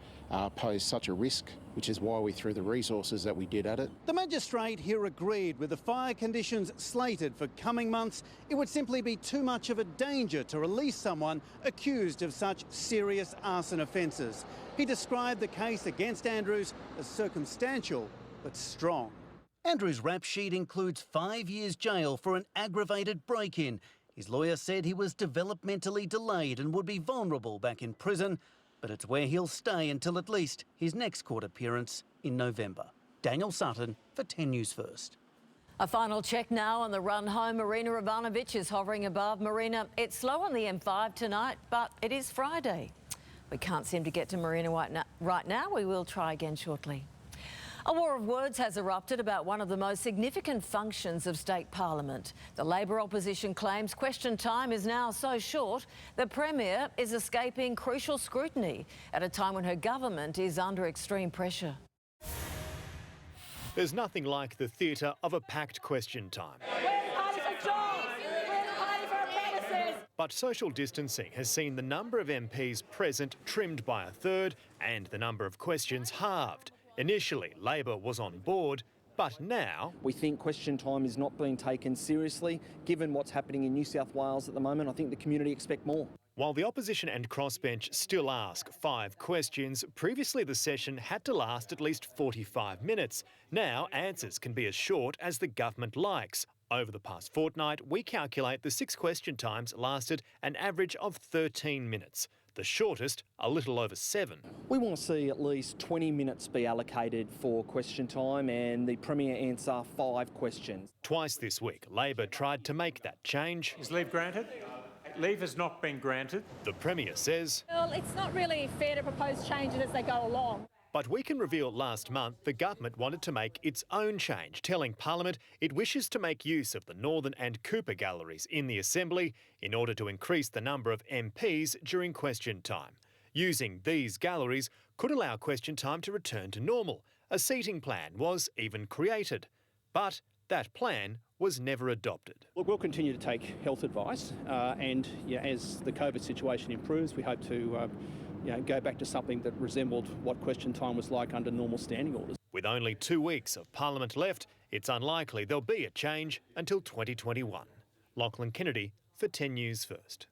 posed such a risk, which is why we threw the resources that we did at it. The magistrate here agreed with the fire conditions slated for coming months. It would simply be too much of a danger to release someone accused of such serious arson offences. He described the case against Andrews as circumstantial but strong. Andrews' rap sheet includes 5 years jail for an aggravated break-in. His lawyer said he was developmentally delayed and would be vulnerable back in prison, but it's where he'll stay until at least his next court appearance in November. Daniel Sutton for 10 News First. A final check now on the run home. Marina Ivanovic is hovering above. Marina, it's slow on the M5 tonight, but it is Friday. We can't seem to get to Marina right now. We will try again shortly. A war of words has erupted about one of the most significant functions of state parliament. The Labor opposition claims question time is now so short the Premier is escaping crucial scrutiny at a time when her government is under extreme pressure. There's nothing like the theatre of a packed question time. But social distancing has seen the number of MPs present trimmed by a third and the number of questions halved. Initially, Labor was on board, but now... We think question time is not being taken seriously. Given what's happening in New South Wales at the moment, I think the community expect more. While the opposition and crossbench still ask 5 questions, previously the session had to last at least 45 minutes. Now answers can be as short as the government likes. Over the past fortnight, we calculate the 6 question times lasted an average of 13 minutes. The shortest, a little over 7. We want to see at least 20 minutes be allocated for question time and the Premier answer 5 questions. Twice this week, Labor tried to make that change. Is leave granted? Leave has not been granted. The Premier says, well, it's not really fair to propose changes as they go along. But we can reveal last month the government wanted to make its own change, telling Parliament it wishes to make use of the Northern and Cooper galleries in the Assembly in order to increase the number of MPs during question time. Using these galleries could allow question time to return to normal. A seating plan was even created. But that plan was never adopted. Look, we'll continue to take health advice and as the COVID situation improves, we hope to go back to something that resembled what question time was like under normal standing orders. With only 2 weeks of Parliament left, it's unlikely there'll be a change until 2021. Lachlan Kennedy for 10 News First.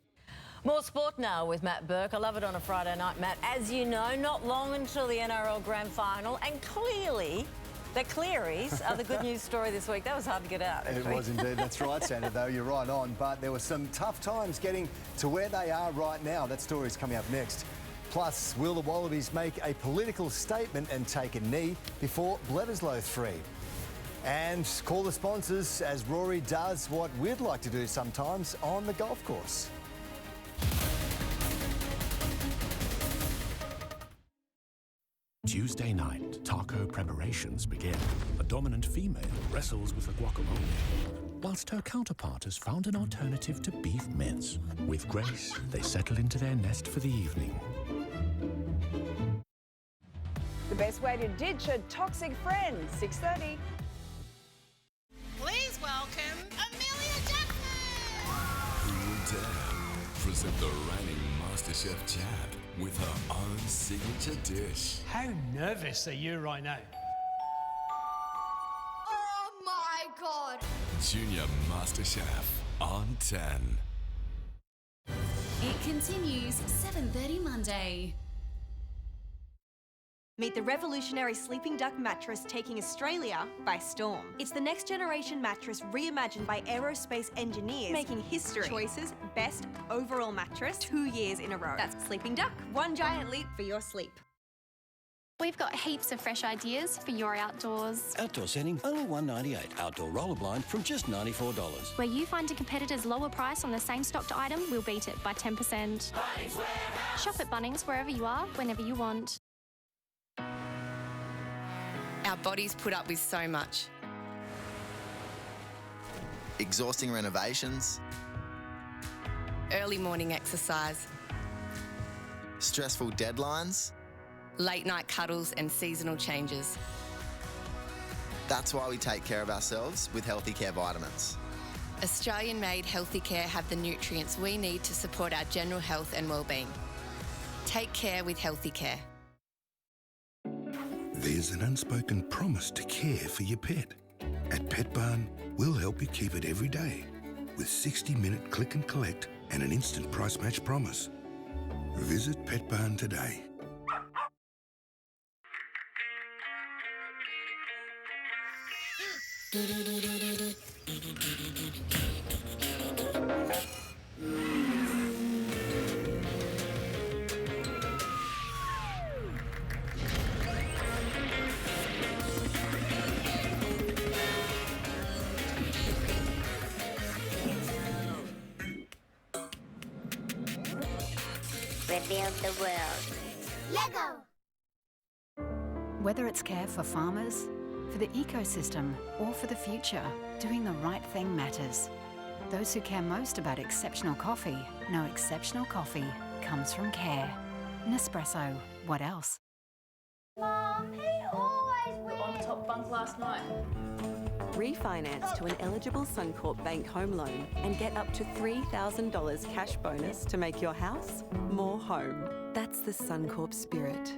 More sport now with Matt Burke. I love it on a Friday night, Matt. As you know, not long until the NRL Grand Final, and clearly the Clearys are the good news story this week. That was hard to get out, actually. It was indeed. That's right, Sandra, though. You're right on. But there were some tough times getting to where they are right now. That story's coming up next. Plus, will the Wallabies make a political statement and take a knee before Bledisloe 3? And call the sponsors as Rory does what we'd like to do sometimes on the golf course. Tuesday night, taco preparations begin. A dominant female wrestles with the guacamole, whilst her counterpart has found an alternative to beef mince. With grace, they settle into their nest for the evening. The best way to ditch a toxic friend, 6:30. Please welcome Amelia Jackson! Who will dare present the reigning MasterChef champ with her own signature dish? How nervous are you right now? Oh my God! Junior MasterChef on 10. It continues 7:30 Monday. Meet the revolutionary Sleeping Duck mattress taking Australia by storm. It's the next generation mattress reimagined by aerospace engineers, making history. Choices best overall mattress 2 years in a row. That's Sleeping Duck. One giant leap for your sleep. We've got heaps of fresh ideas for your outdoors. Outdoor setting, only $198. Outdoor roller blind from just $94. Where you find a competitor's lower price on the same stocked item, we'll beat it by 10%. Shop at Bunnings wherever you are, whenever you want. Our bodies put up with so much. Exhausting renovations. Early morning exercise. Stressful deadlines. Late night cuddles and seasonal changes. That's why we take care of ourselves with Healthy Care vitamins. Australian-made Healthy Care have the nutrients we need to support our general health and well-being. Take care with Healthy Care. There's an unspoken promise to care for your pet. At Pet Barn, we'll help you keep it every day with 60-minute click and collect and an instant price match promise. Visit Pet Barn today. Reveal the world. Lego! Whether it's care for farmers, for the ecosystem, or for the future, doing the right thing matters. Those who care most about exceptional coffee know exceptional coffee comes from care. Nespresso, what else? Mom, he always wins. On top bunk last night. Refinance to an eligible Suncorp Bank home loan and get up to $3,000 cash bonus to make your house more home. That's the Suncorp spirit.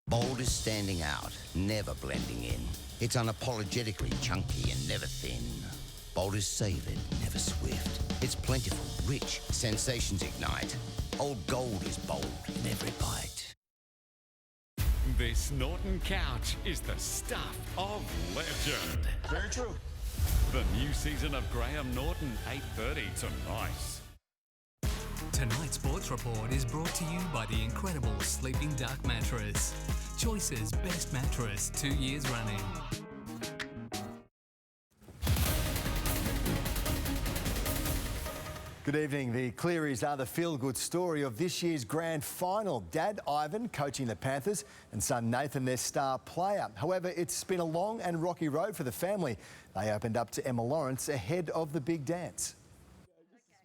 Bold is standing out, never blending in. It's unapologetically chunky and never thin. Bold is savoured, never swift. It's plentiful, rich, sensations ignite. Old Gold is bold in every bite. This Norton couch is the stuff of legend. Very true. The new season of Graham Norton, 8:30 tonight. Tonight's Sports Report is brought to you by the incredible Sleeping Duck mattress. Choice's best mattress 2 years running. Good evening. The Clearys are the feel-good story of this year's grand final. Dad Ivan coaching the Panthers and son Nathan their star player. However, it's been a long and rocky road for the family. They opened up to Emma Lawrence ahead of the big dance.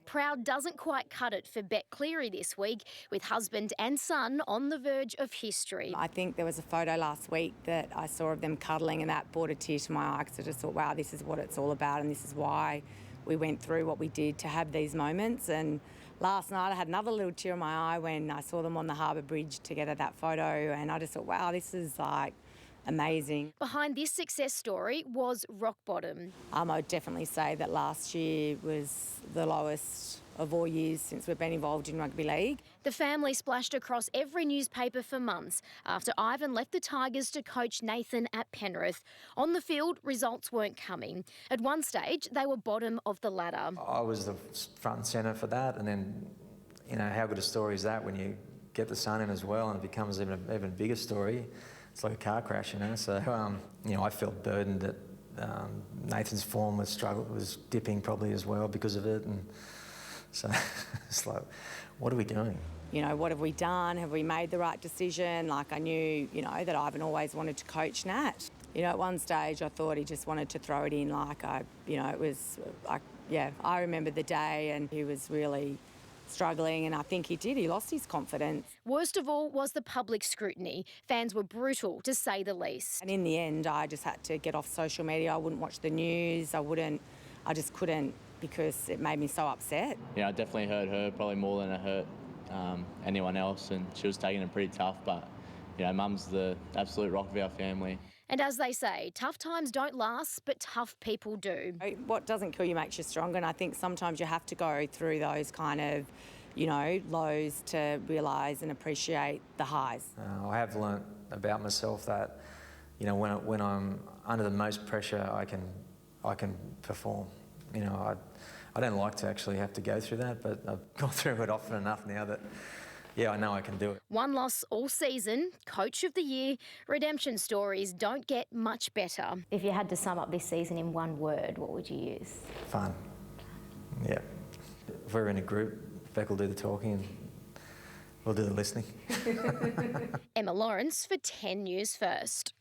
Proud doesn't quite cut it for Bet Cleary this week, with husband and son on the verge of history. I think there was a photo last week that I saw of them cuddling, and that brought a tear to my eye because I just thought, wow, this is what it's all about, and this is why we went through what we did to have these moments. And last night I had another little tear in my eye when I saw them on the Harbour Bridge together, that photo, and I just thought, wow, this is like amazing. Behind this success story was rock bottom. I would definitely say that last year was the lowest of all years since we've been involved in rugby league. The family splashed across every newspaper for months after Ivan left the Tigers to coach Nathan at Penrith. On the field, results weren't coming. At one stage, they were bottom of the ladder. I was the front and centre for that, and then, you know, how good a story is that when you get the son in as well and it becomes even a bigger story. It's like a car crash, you know. So, you know, I felt burdened that Nathan's form was dipping probably as well because of it, and so it's like, what are we doing? You know, what have we done? Have we made the right decision? Like, I knew, you know, that Ivan always wanted to coach Nat. You know, at one stage I thought he just wanted to throw it in, like it was like, yeah, I remember the day and he was really struggling, and I think he did. He lost his confidence. Worst of all was the public scrutiny. Fans were brutal, to say the least. And in the end, I just had to get off social media. I wouldn't watch the news. I just couldn't, because it made me so upset. Yeah, I definitely hurt her, probably more than it hurt anyone else, and she was taking it pretty tough, but, you know, Mum's the absolute rock of our family. And as they say, tough times don't last, but tough people do. What doesn't kill you makes you stronger, and I think sometimes you have to go through those kind of, you know, lows to realise and appreciate the highs. I have learnt about myself that, you know, when I'm under the most pressure, I can perform. You know, I don't like to actually have to go through that, but I've gone through it often enough now that, yeah, I know I can do it. One loss all season, Coach of the Year. Redemption stories don't get much better. If you had to sum up this season in one word, what would you use? Fun. Yeah. If we're in a group, Beck will do the talking and we'll do the listening. Emma Lawrence for 10 News First.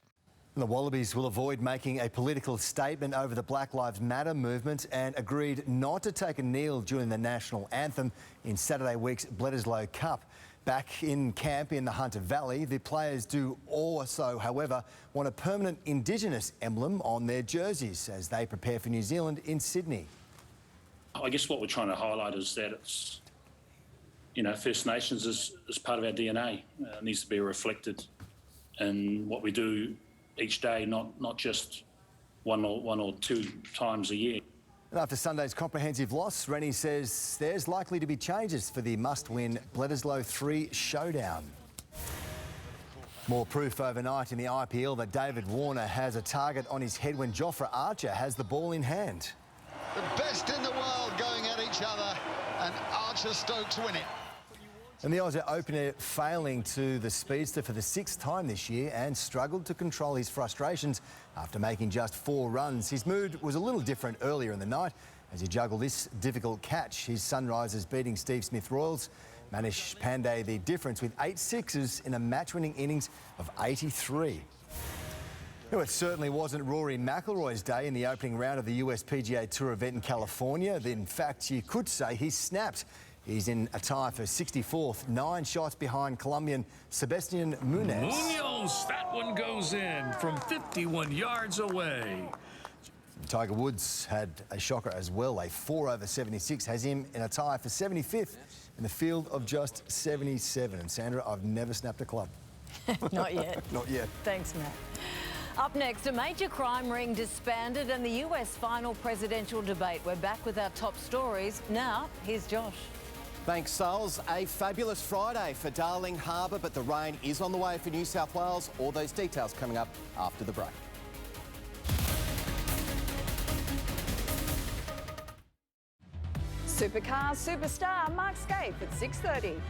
The Wallabies will avoid making a political statement over the Black Lives Matter movement and agreed not to take a kneel during the national anthem in Saturday week's Bledisloe Cup. Back in camp in the Hunter Valley, the players do also, however, want a permanent Indigenous emblem on their jerseys as they prepare for New Zealand in Sydney. I guess what we're trying to highlight is that it's, you know, First Nations is part of our DNA. It needs to be reflected in what we do each day, not just one or two times a year. And after Sunday's comprehensive loss, Rennie says there's likely to be changes for the must-win Bledisloe 3 showdown. More proof overnight in the IPL that David Warner has a target on his head when Jofra Archer has the ball in hand. The best in the world going at each other, and Archer Stokes win it. And the Aussie opener failing to the speedster for the 6th time this year and struggled to control his frustrations after making just 4 runs. His mood was a little different earlier in the night as he juggled this difficult catch. His Sunrisers beating Steve Smith Royals. Manish Pandey the difference with 8 sixes in a match-winning innings of 83. No, it certainly wasn't Rory McIlroy's day in the opening round of the US PGA Tour event in California. In fact, you could say he snapped. He's in a tie for 64th, 9 shots behind Colombian Sebastian Munoz. Munoz, that one goes in from 51 yards away. Tiger Woods had a shocker as well. A 4 over 76 has him in a tie for 75th in the field of just 77. And Sandra, I've never snapped a club. Not yet. Not yet. Thanks, Matt. Up next, a major crime ring disbanded and the US final presidential debate. We're back with our top stories. Now, here's Josh. Thanks, Sulls. A fabulous Friday for Darling Harbour, but the rain is on the way for New South Wales. All those details coming up after the break. Supercars superstar Mark Scape at 6:30.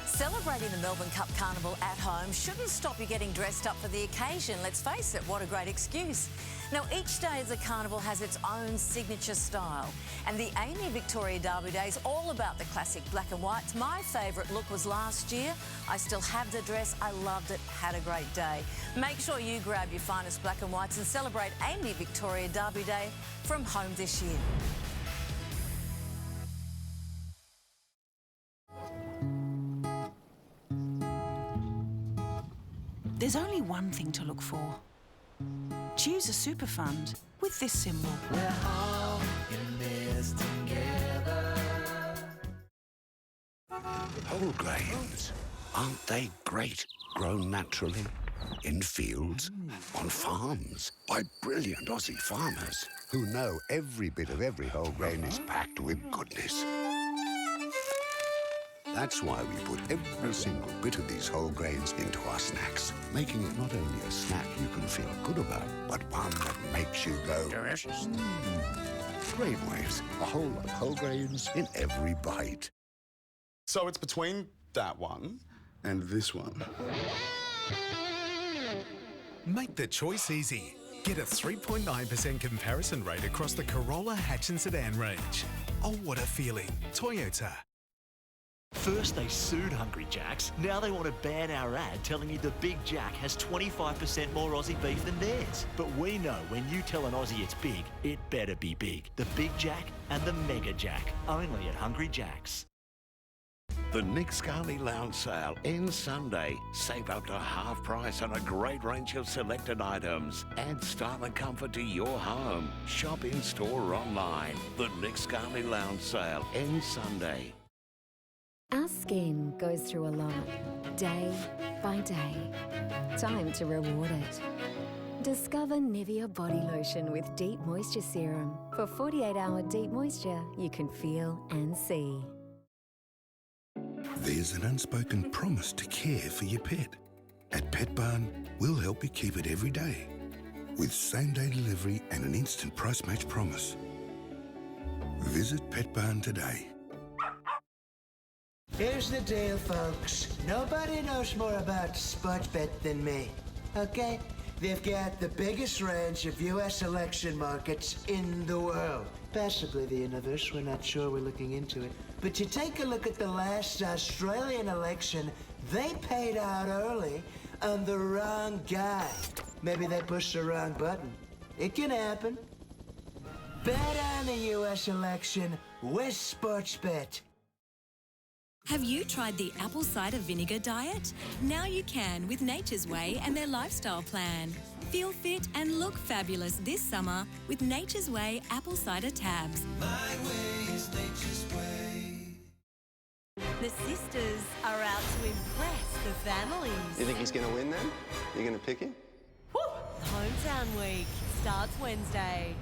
Celebrating the Melbourne Cup Carnival at home shouldn't stop you getting dressed up for the occasion. Let's face it, what a great excuse. Now, each day of the carnival has its own signature style, and the Amy Victoria Derby Day is all about the classic black and whites. My favourite look was last year. I still have the dress. I loved it. Had a great day. Make sure you grab your finest black and whites and celebrate Amy Victoria Derby Day from home this year. There's only one thing to look for. Choose a super fund with this symbol. We're all in this together. Whole grains, aren't they great? Grown naturally, in fields, on farms, by brilliant Aussie farmers who know every bit of every whole grain is packed with goodness. That's why we put every single bit of these whole grains into our snacks, making it not only a snack you can feel good about, but one that makes you go, delicious. Grainwaves, a whole lot of whole grains in every bite. So it's between that one and this one. Make the choice easy. Get a 3.9% comparison rate across the Corolla hatch and sedan range. Oh, what a feeling. Toyota. First they sued Hungry Jack's, now they want to ban our ad telling you the Big Jack has 25% more Aussie beef than theirs. But we know when you tell an Aussie it's big, it better be big. The Big Jack and the Mega Jack, only at Hungry Jack's. The Nick Scali Lounge Sale ends Sunday. Save up to half price on a great range of selected items. Add style and comfort to your home. Shop in store or online. The Nick Scali Lounge Sale ends Sunday. Our skin goes through a lot, day by day. Time to reward it. Discover Nivea Body Lotion with Deep Moisture Serum. For 48-hour deep moisture you can feel and see. There's an unspoken promise to care for your pet. At Pet Barn, we'll help you keep it every day. With same-day delivery and an instant price match promise. Visit Pet Barn today. Here's the deal, folks. Nobody knows more about Sportsbet than me, okay? They've got the biggest range of U.S. election markets in the world. Possibly the universe, we're not sure, we're looking into it. But you take a look at the last Australian election, they paid out early on the wrong guy. Maybe they pushed the wrong button. It can happen. Bet on the U.S. election with Sportsbet. Have you tried the apple cider vinegar diet? Now you can with Nature's Way and their lifestyle plan. Feel fit and look fabulous this summer with Nature's Way apple cider tabs. My way is Nature's Way. The sisters are out to impress the families. You think he's going to win then? You're going to pick him? Woo! Hometown Week starts Wednesday.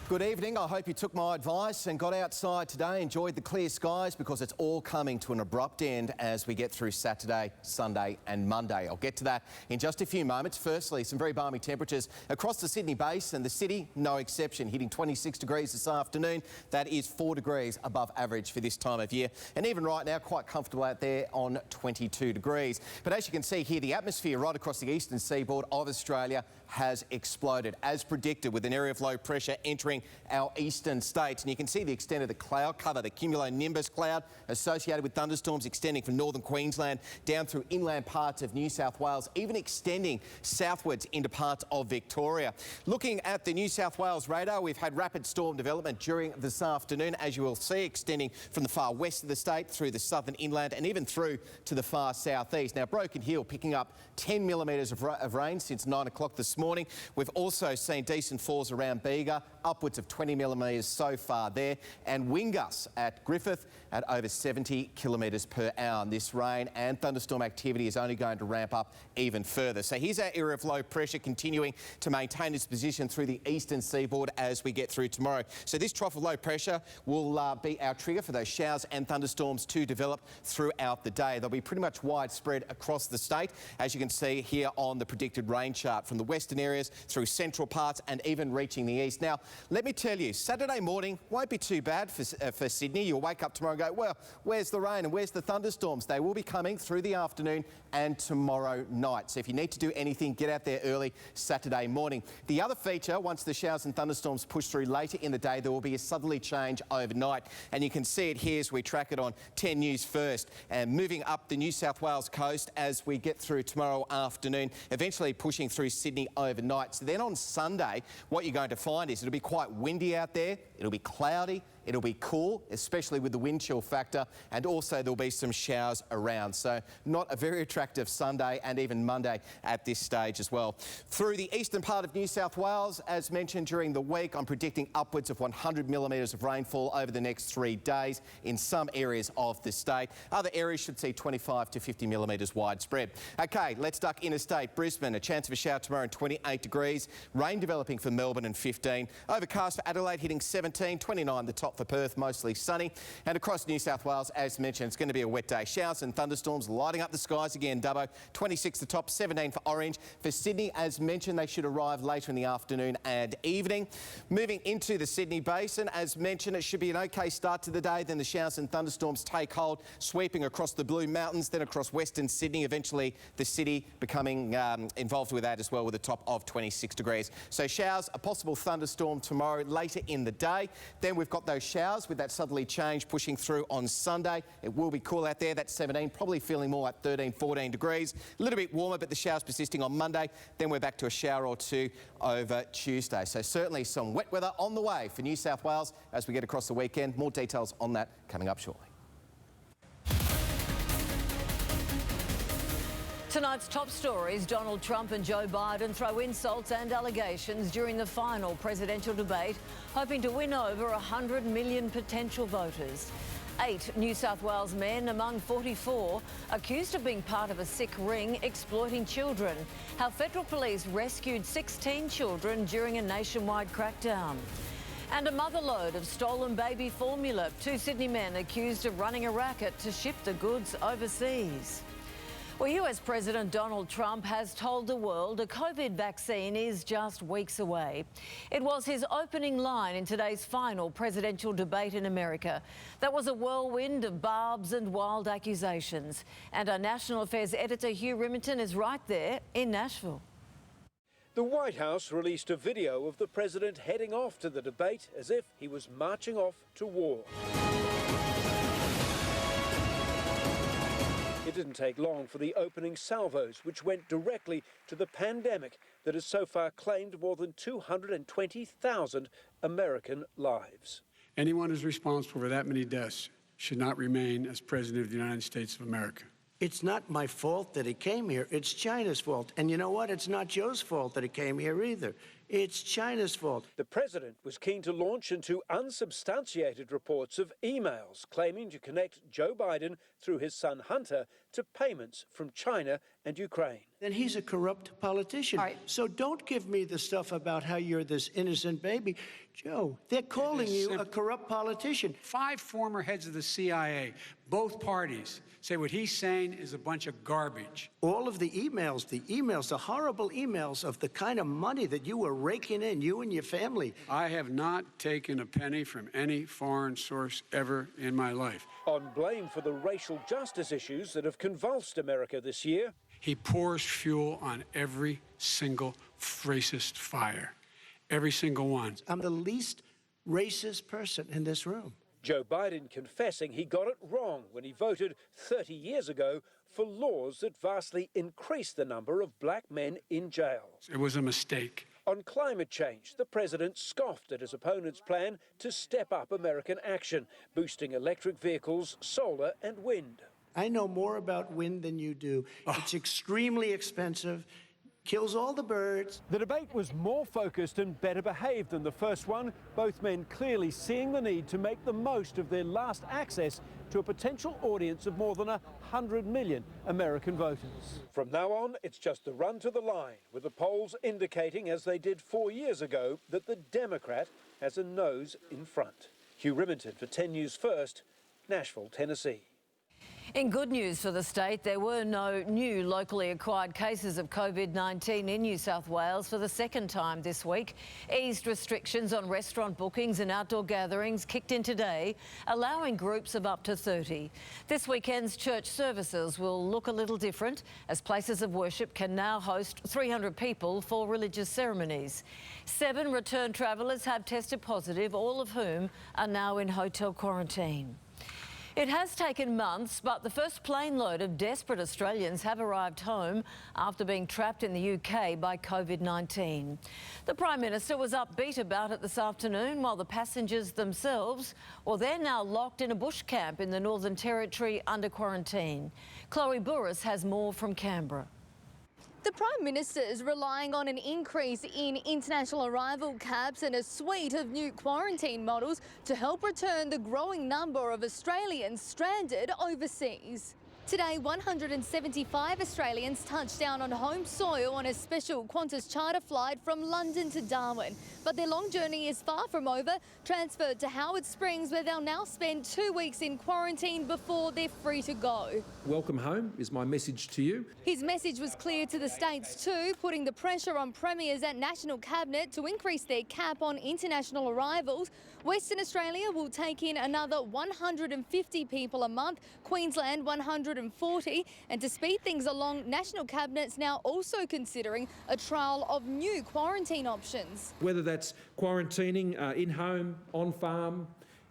Good evening. I hope you took my advice and got outside today, enjoyed the clear skies, because it's all coming to an abrupt end as we get through Saturday, Sunday and Monday. I'll get to that in just a few moments. Firstly, some very balmy temperatures across the Sydney Basin. The city, no exception, hitting 26 degrees this afternoon. That is 4 degrees above average for this time of year. And even right now, quite comfortable out there on 22 degrees. But as you can see here, the atmosphere right across the eastern seaboard of Australia has exploded, as predicted, with an area of low pressure entering our eastern states. And you can see the extent of the cloud cover, the cumulonimbus cloud associated with thunderstorms extending from northern Queensland down through inland parts of New South Wales, even extending southwards into parts of Victoria. Looking at the New South Wales radar, we've had rapid storm development during this afternoon, as you will see, extending from the far west of the state through the southern inland and even through to the far southeast. Now, Broken Hill picking up 10 millimetres of rain since 9 o'clock this morning. We've also seen decent falls around Bega, upwards of 20 millimetres so far there, and wind gusts at Griffith at over 70 kilometres per hour. And this rain and thunderstorm activity is only going to ramp up even further. So here's our area of low pressure continuing to maintain its position through the eastern seaboard as we get through tomorrow. So this trough of low pressure will be our trigger for those showers and thunderstorms to develop throughout the day. They'll be pretty much widespread across the state, as you can see here on the predicted rain chart, from the western areas through central parts and even reaching the east. Now, let me tell you, Saturday morning won't be too bad for Sydney. You'll wake up tomorrow and go, well, where's the rain and where's the thunderstorms? They will be coming through the afternoon and tomorrow night. So if you need to do anything, get out there early Saturday morning. The other feature, once the showers and thunderstorms push through later in the day, there will be a southerly change overnight. And you can see it here as we track it on 10 News First, and moving up the New South Wales coast as we get through tomorrow afternoon, eventually pushing through Sydney overnight. So then on Sunday, what you're going to find is it'll be quite windy out there, it'll be cloudy, it'll be cool, especially with the wind chill factor, and also there'll be some showers around. So not a very attractive Sunday and even Monday at this stage as well. Through the eastern part of New South Wales, as mentioned during the week, I'm predicting upwards of 100 millimetres of rainfall over the next 3 days in some areas of the state. Other areas should see 25 to 50 millimetres widespread. Okay, let's duck interstate. Brisbane, a chance of a shower tomorrow and 28 degrees. Rain developing for Melbourne and 15. Overcast for Adelaide hitting 17, 29 the top for Perth, mostly sunny. And across New South Wales, as mentioned, it's going to be a wet day. Showers and thunderstorms lighting up the skies again. Dubbo, 26 the top, 17 for Orange. For Sydney, as mentioned, they should arrive later in the afternoon and evening. Moving into the Sydney Basin, as mentioned, it should be an okay start to the day. Then the showers and thunderstorms take hold, sweeping across the Blue Mountains, then across Western Sydney, eventually the city becoming involved with that as well, with a top of 26 degrees. So showers, a possible thunderstorm tomorrow later in the day. Then we've got those showers with that southerly change pushing through on Sunday. It will be cool out there. That's 17, probably feeling more like 13, 14 degrees. A little bit warmer, but the showers persisting on Monday. Then we're back to a shower or two over Tuesday. So certainly some wet weather on the way for New South Wales as we get across the weekend. More details on that coming up shortly. Tonight's top stories: Donald Trump and Joe Biden throw insults and allegations during the final presidential debate, hoping to win over 100 million potential voters. 8 New South Wales men among 44 accused of being part of a sick ring exploiting children. How federal police rescued 16 children during a nationwide crackdown. And a motherload of stolen baby formula. 2 Sydney men accused of running a racket to ship the goods overseas. Well, US President Donald Trump has told the world a COVID vaccine is just weeks away. It was his opening line in today's final presidential debate in America. That was a whirlwind of barbs and wild accusations. And our national affairs editor Hugh Rimmington is right there in Nashville. The White House released a video of the president heading off to the debate as if he was marching off to war. It didn't take long for the opening salvos, which went directly to the pandemic that has so far claimed more than 220,000 American lives. Anyone who's responsible for that many deaths should not remain as President of the United States of America. It's not my fault that he came here. It's China's fault. And you know what? It's not Joe's fault that he came here either. It's China's fault. The president was keen to launch into unsubstantiated reports of emails claiming to connect Joe Biden through his son Hunter to payments from China and Ukraine. Then he's a corrupt politician. So don't give me the stuff about how you're this innocent baby. Joe, they're calling you a corrupt politician. 5 former heads of the CIA, both parties, say what he's saying is a bunch of garbage. All of the emails, the horrible emails of the kind of money that you were raking in, you and your family. I have not taken a penny from any foreign source ever in my life. On blame for the racial justice issues that have convulsed America this year, he pours fuel on every single racist fire. Every single one. I'm the least racist person in this room. Joe Biden confessing he got it wrong when he voted 30 years ago for laws that vastly increased the number of black men in jail. It was a mistake. On climate change, the president scoffed at his opponent's plan to step up American action, boosting electric vehicles, solar and wind. I know more about wind than you do. It's extremely expensive. kills all the birds. The debate was more focused and better behaved than the first one, both men clearly seeing the need to make the most of their last access to a potential audience of more than 100 million American voters. From now on, it's just the run to the line, with the polls indicating, as they did 4 years ago, that the Democrat has a nose in front. Hugh Rimmington for 10 News First, Nashville, Tennessee. In good news for the state, there were no new locally acquired cases of COVID-19 in New South Wales for the second time this week. Eased restrictions on restaurant bookings and outdoor gatherings kicked in today, allowing groups of up to 30. This weekend's church services will look a little different, as places of worship can now host 300 people for religious ceremonies. 7 return travellers have tested positive, all of whom are now in hotel quarantine. It has taken months, but the first plane load of desperate Australians have arrived home after being trapped in the UK by COVID-19. The Prime Minister was upbeat about it this afternoon, while the passengers themselves, well, they're now locked in a bush camp in the Northern Territory under quarantine. Chloe Burris has more from Canberra. The Prime Minister is relying on an increase in international arrival caps and a suite of new quarantine models to help return the growing number of Australians stranded overseas. Today, 175 Australians touched down on home soil on a special Qantas charter flight from London to Darwin. But their long journey is far from over, transferred to Howard Springs, where they'll now spend 2 weeks in quarantine before they're free to go. Welcome home is my message to you. His message was clear to the states too, putting the pressure on premiers at National Cabinet to increase their cap on international arrivals. Western Australia will take in another 150 people a month, Queensland 140, and to speed things along, National Cabinet's now also considering a trial of new quarantine options. Whether that's quarantining in-home, on-farm,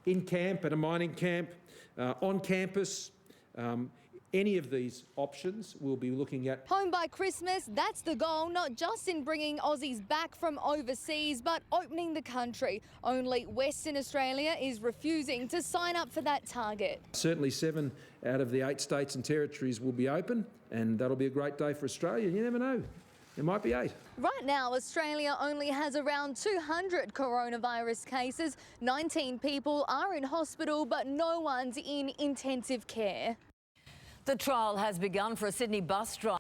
in camp at a mining camp, on campus, any of these options we'll be looking at. Home by Christmas, that's the goal, not just in bringing Aussies back from overseas, but opening the country. Only Western Australia is refusing to sign up for that target. Certainly 7 out of the 8 states and territories will be open, and that'll be a great day for Australia. You never know. There might be 8. Right now, Australia only has around 200 coronavirus cases. 19 people are in hospital, but no one's in intensive care. The trial has begun for a Sydney bus driver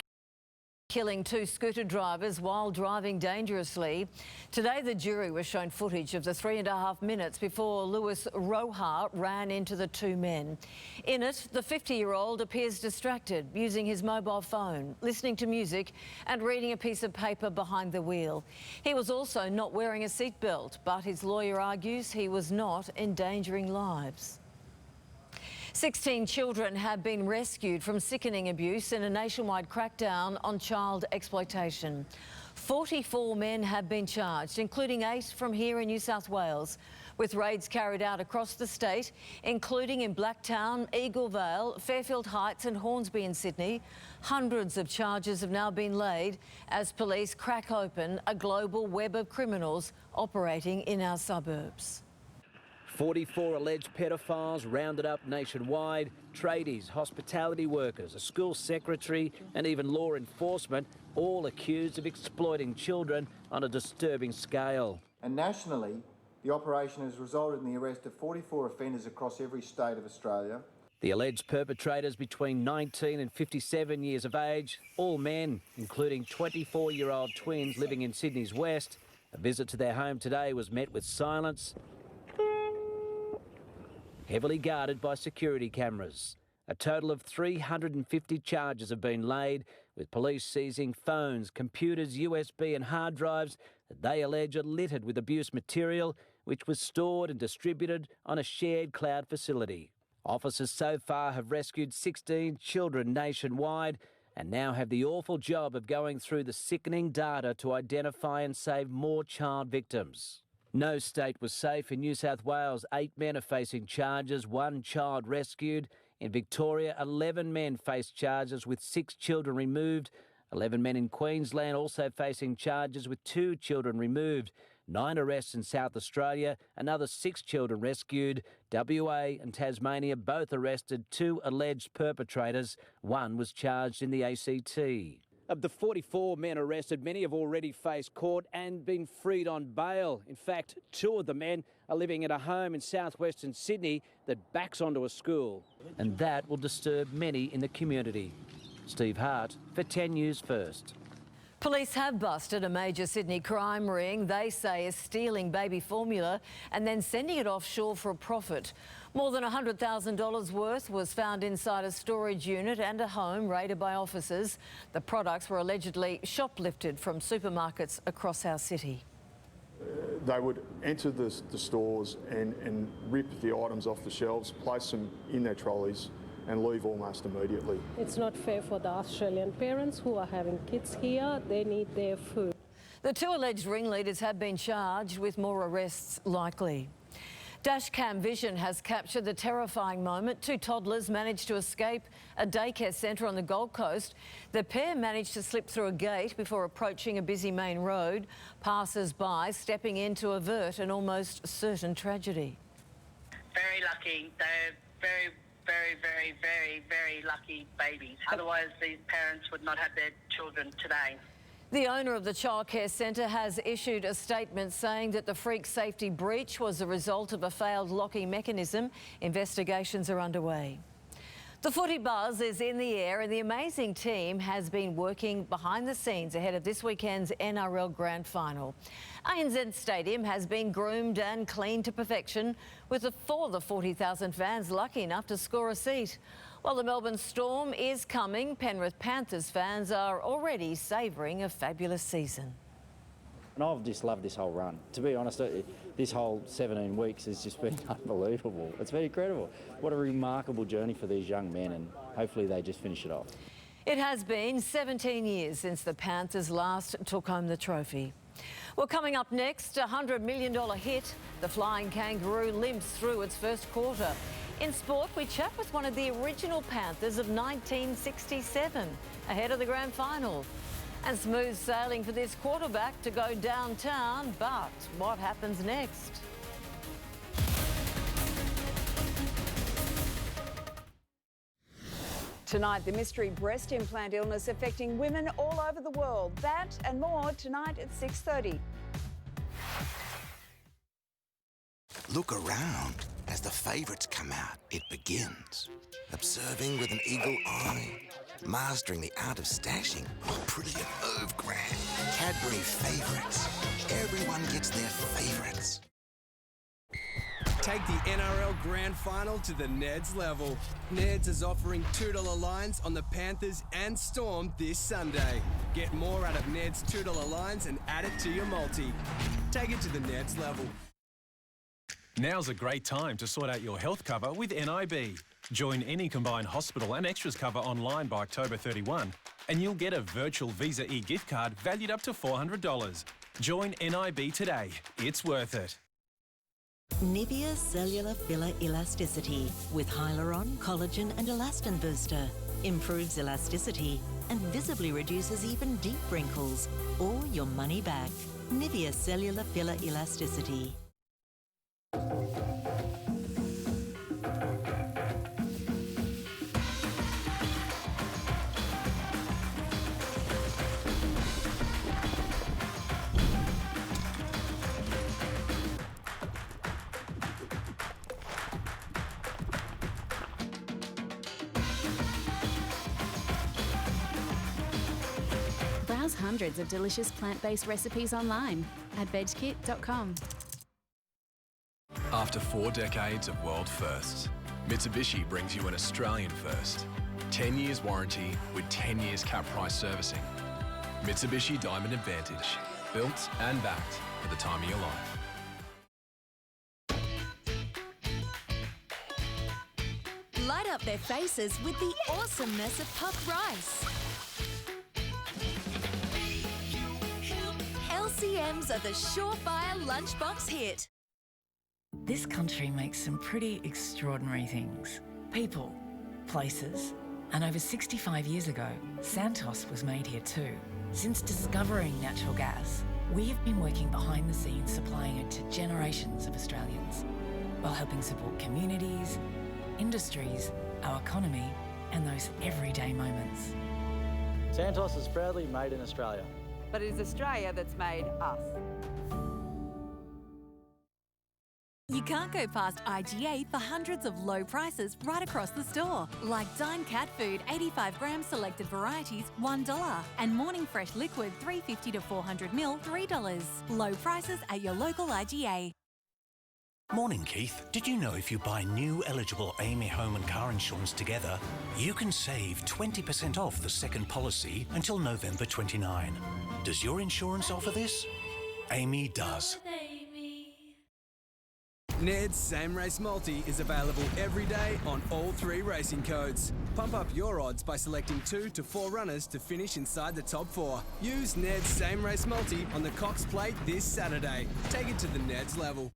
killing 2 scooter drivers while driving dangerously. Today, the jury was shown footage of the 3.5 minutes before Lewis Roha ran into the 2 men. In it, the 50-year-old appears distracted, using his mobile phone, listening to music and reading a piece of paper behind the wheel. He was also not wearing a seatbelt, but his lawyer argues he was not endangering lives. 16 children have been rescued from sickening abuse in a nationwide crackdown on child exploitation. 44 men have been charged, including 8 from here in New South Wales, with raids carried out across the state, including in Blacktown, Eagle Vale, Fairfield Heights and Hornsby in Sydney. Hundreds of charges have now been laid as police crack open a global web of criminals operating in our suburbs. 44 alleged pedophiles rounded up nationwide, tradies, hospitality workers, a school secretary and even law enforcement, all accused of exploiting children on a disturbing scale. And nationally, the operation has resulted in the arrest of 44 offenders across every state of Australia. The alleged perpetrators between 19 and 57 years of age, all men, including 24-year-old twins living in Sydney's West. A visit to their home today was met with silence, heavily guarded by security cameras. A total of 350 charges have been laid, with police seizing phones, computers, USB and hard drives that they allege are littered with abuse material, which was stored and distributed on a shared cloud facility. Officers so far have rescued 16 children nationwide and now have the awful job of going through the sickening data to identify and save more child victims. No state was safe. In New South Wales, 8 men are facing charges, 1 child rescued. In Victoria, 11 men face charges with 6 children removed. 11 men in Queensland also facing charges with 2 children removed. 9 arrests in South Australia, another 6 children rescued. WA and Tasmania both arrested 2 alleged perpetrators. 1 was charged in the ACT. Of the 44 men arrested, many have already faced court and been freed on bail. In fact, 2 of the men are living at a home in southwestern Sydney that backs onto a school. And that will disturb many in the community. Steve Hart for 10 News First. Police have busted a major Sydney crime ring they say is stealing baby formula and then sending it offshore for a profit. More than $100,000 worth was found inside a storage unit and a home raided by officers. The products were allegedly shoplifted from supermarkets across our city. They would enter the stores and rip the items off the shelves, place them in their trolleys and leave almost immediately. It's not fair for the Australian parents who are having kids here. They need their food. The 2 alleged ringleaders have been charged, with more arrests likely. Dashcam vision has captured the terrifying moment 2 toddlers managed to escape a daycare centre on the Gold Coast. The pair managed to slip through a gate before approaching a busy main road, passers-by stepping in to avert an almost certain tragedy. Very lucky. They're very lucky babies. Otherwise, these parents would not have their children today. The owner of the childcare centre has issued a statement saying that the freak safety breach was the result of a failed locking mechanism. Investigations are underway. The footy buzz is in the air and the amazing team has been working behind the scenes ahead of this weekend's NRL Grand Final. ANZ Stadium has been groomed and cleaned to perfection, with the 40,000 fans lucky enough to score a seat. While the Melbourne Storm is coming, Penrith Panthers fans are already savouring a fabulous season. And I've just loved this whole run. To be honest, this whole 17 weeks has just been unbelievable. It's been incredible. What a remarkable journey for these young men, and hopefully they just finish it off. It has been 17 years since the Panthers last took home the trophy. Well, coming up next, a $100 million hit. The Flying Kangaroo limps through its first quarter. In sport, we chat with one of the original Panthers of 1967, ahead of the grand final. And smooth sailing for this quarterback to go downtown, but what happens next? Tonight, the mystery breast implant illness affecting women all over the world. That and more tonight at 6:30. Look around. As the favourites come out, it begins. Observing with an eagle eye. Mastering the art of stashing. Brilliant move, Grant. Cadbury favourites. Everyone gets their favourites. Take the NRL Grand Final to the Neds level. Neds is offering $2 lines on the Panthers and Storm this Sunday. Get more out of Neds $2 lines and add it to your multi. Take it to the Neds level. Now's a great time to sort out your health cover with NIB. Join any combined hospital and extras cover online by October 31 and you'll get a virtual Visa e-gift card valued up to $400. Join NIB today. It's worth it. Nivea Cellular Filler Elasticity with Hyaluron, Collagen and Elastin Booster. Improves elasticity and visibly reduces even deep wrinkles or your money back. Nivea Cellular Filler Elasticity. Browse hundreds of delicious plant-based recipes online at vegkit.com. After 4 decades of world firsts, Mitsubishi brings you an Australian first. 10 years warranty with 10 years cap price servicing. Mitsubishi Diamond Advantage. Built and backed for the time of your life. Light up their faces with the awesomeness of puffed rice. LCMs are the surefire lunchbox hit. This country makes some pretty extraordinary things. People, places, and over 65 years ago, Santos was made here too. Since discovering natural gas, we have been working behind the scenes supplying it to generations of Australians, while helping support communities, industries, our economy, and those everyday moments. Santos is proudly made in Australia. But it is Australia that's made us. You can't go past IGA for hundreds of low prices right across the store. Like Dine cat food, 85 grams selected varieties, $1. And Morning Fresh liquid, 350 to 400 ml, $3. Low prices at your local IGA. Morning, Keith. Did you know if you buy new eligible AAMI home and car insurance together, you can save 20% off the second policy until November 29? Does your insurance offer this? AAMI does. Ned's Same Race Multi is available every day on all 3 racing codes. Pump up your odds by selecting 2 to 4 runners to finish inside the top 4. Use Ned's Same Race Multi on the Cox Plate this Saturday. Take it to the Ned's level.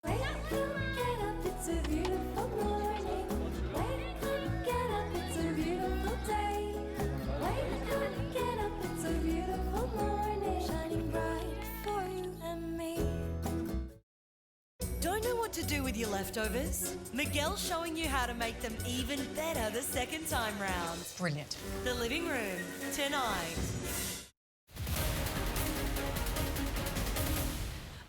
It's a beautiful morning. Wake up, get up, it's a beautiful day. Wake up, get up, it's a beautiful morning. Shining bright for you and me. Don't know what to do with your leftovers? Miguel's showing you how to make them even better the second time round. Brilliant. The living room, tonight.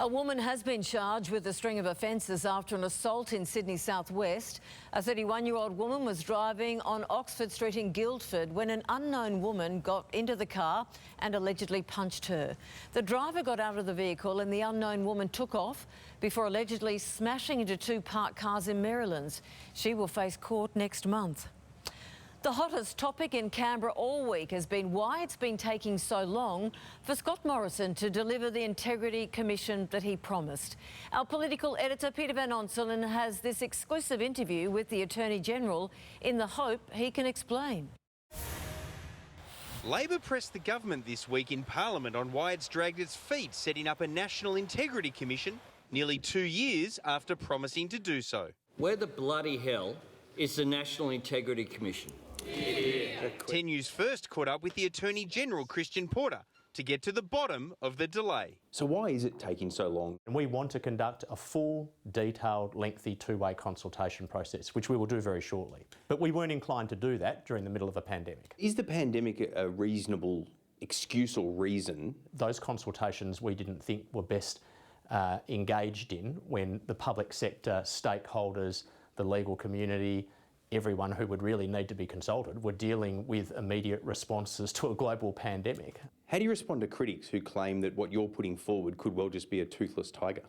A woman has been charged with a string of offences after an assault in Sydney southwest. A 31-year-old woman was driving on Oxford Street in Guildford when an unknown woman got into the car and allegedly punched her. The driver got out of the vehicle and the unknown woman took off before allegedly smashing into 2 parked cars in Marylands. She will face court next month. The hottest topic in Canberra all week has been why it's been taking so long for Scott Morrison to deliver the Integrity Commission that he promised. Our political editor Peter Van Onselen has this exclusive interview with the Attorney-General in the hope he can explain. Labor pressed the government this week in Parliament on why it's dragged its feet setting up a National Integrity Commission nearly 2 years after promising to do so. Where the bloody hell is the National Integrity Commission? 10 News first caught up with the Attorney-General, Christian Porter, to get to the bottom of the delay. So why is it taking so long? And we want to conduct a full, detailed, lengthy 2-way consultation process, which we will do very shortly. But we weren't inclined to do that during the middle of a pandemic. Is the pandemic a reasonable excuse or reason? Those consultations we didn't think were best engaged in when the public sector, stakeholders, the legal community, everyone who would really need to be consulted were dealing with immediate responses to a global pandemic. How do you respond to critics who claim that what you're putting forward could well just be a toothless tiger?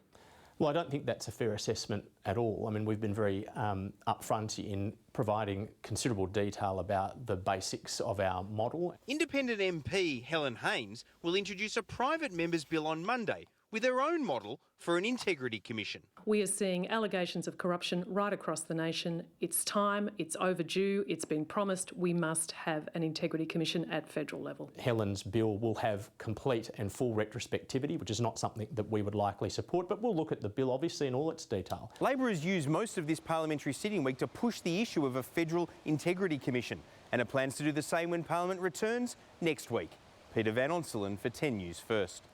Well, I don't think that's a fair assessment at all. I mean, we've been very upfront in providing considerable detail about the basics of our model. Independent MP Helen Haines will introduce a private member's bill on Monday with their own model for an integrity commission. We are seeing allegations of corruption right across the nation. It's time, it's overdue, it's been promised. We must have an integrity commission at federal level. Helen's bill will have complete and full retrospectivity, which is not something that we would likely support, but we'll look at the bill obviously in all its detail. Labor has used most of this parliamentary sitting week to push the issue of a federal integrity commission, and it plans to do the same when Parliament returns next week. Peter Van Onselen for 10 News First.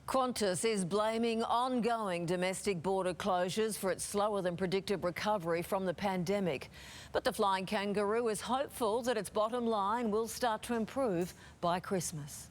Qantas is blaming ongoing domestic border closures for its slower than predicted recovery from the pandemic. But the flying kangaroo is hopeful that its bottom line will start to improve by Christmas.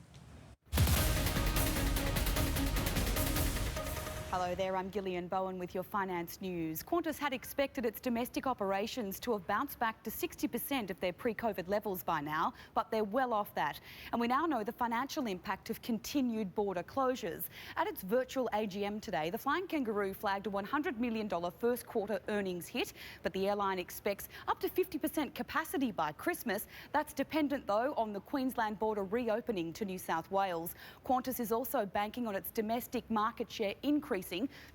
Hello there, I'm Gillian Bowen with your finance news. Qantas had expected its domestic operations to have bounced back to 60% of their pre-COVID levels by now, but they're well off that. And we now know the financial impact of continued border closures. At its virtual AGM today, the Flying Kangaroo flagged a $100 million first quarter earnings hit, but the airline expects up to 50% capacity by Christmas. That's dependent, though, on the Queensland border reopening to New South Wales. Qantas is also banking on its domestic market share increasing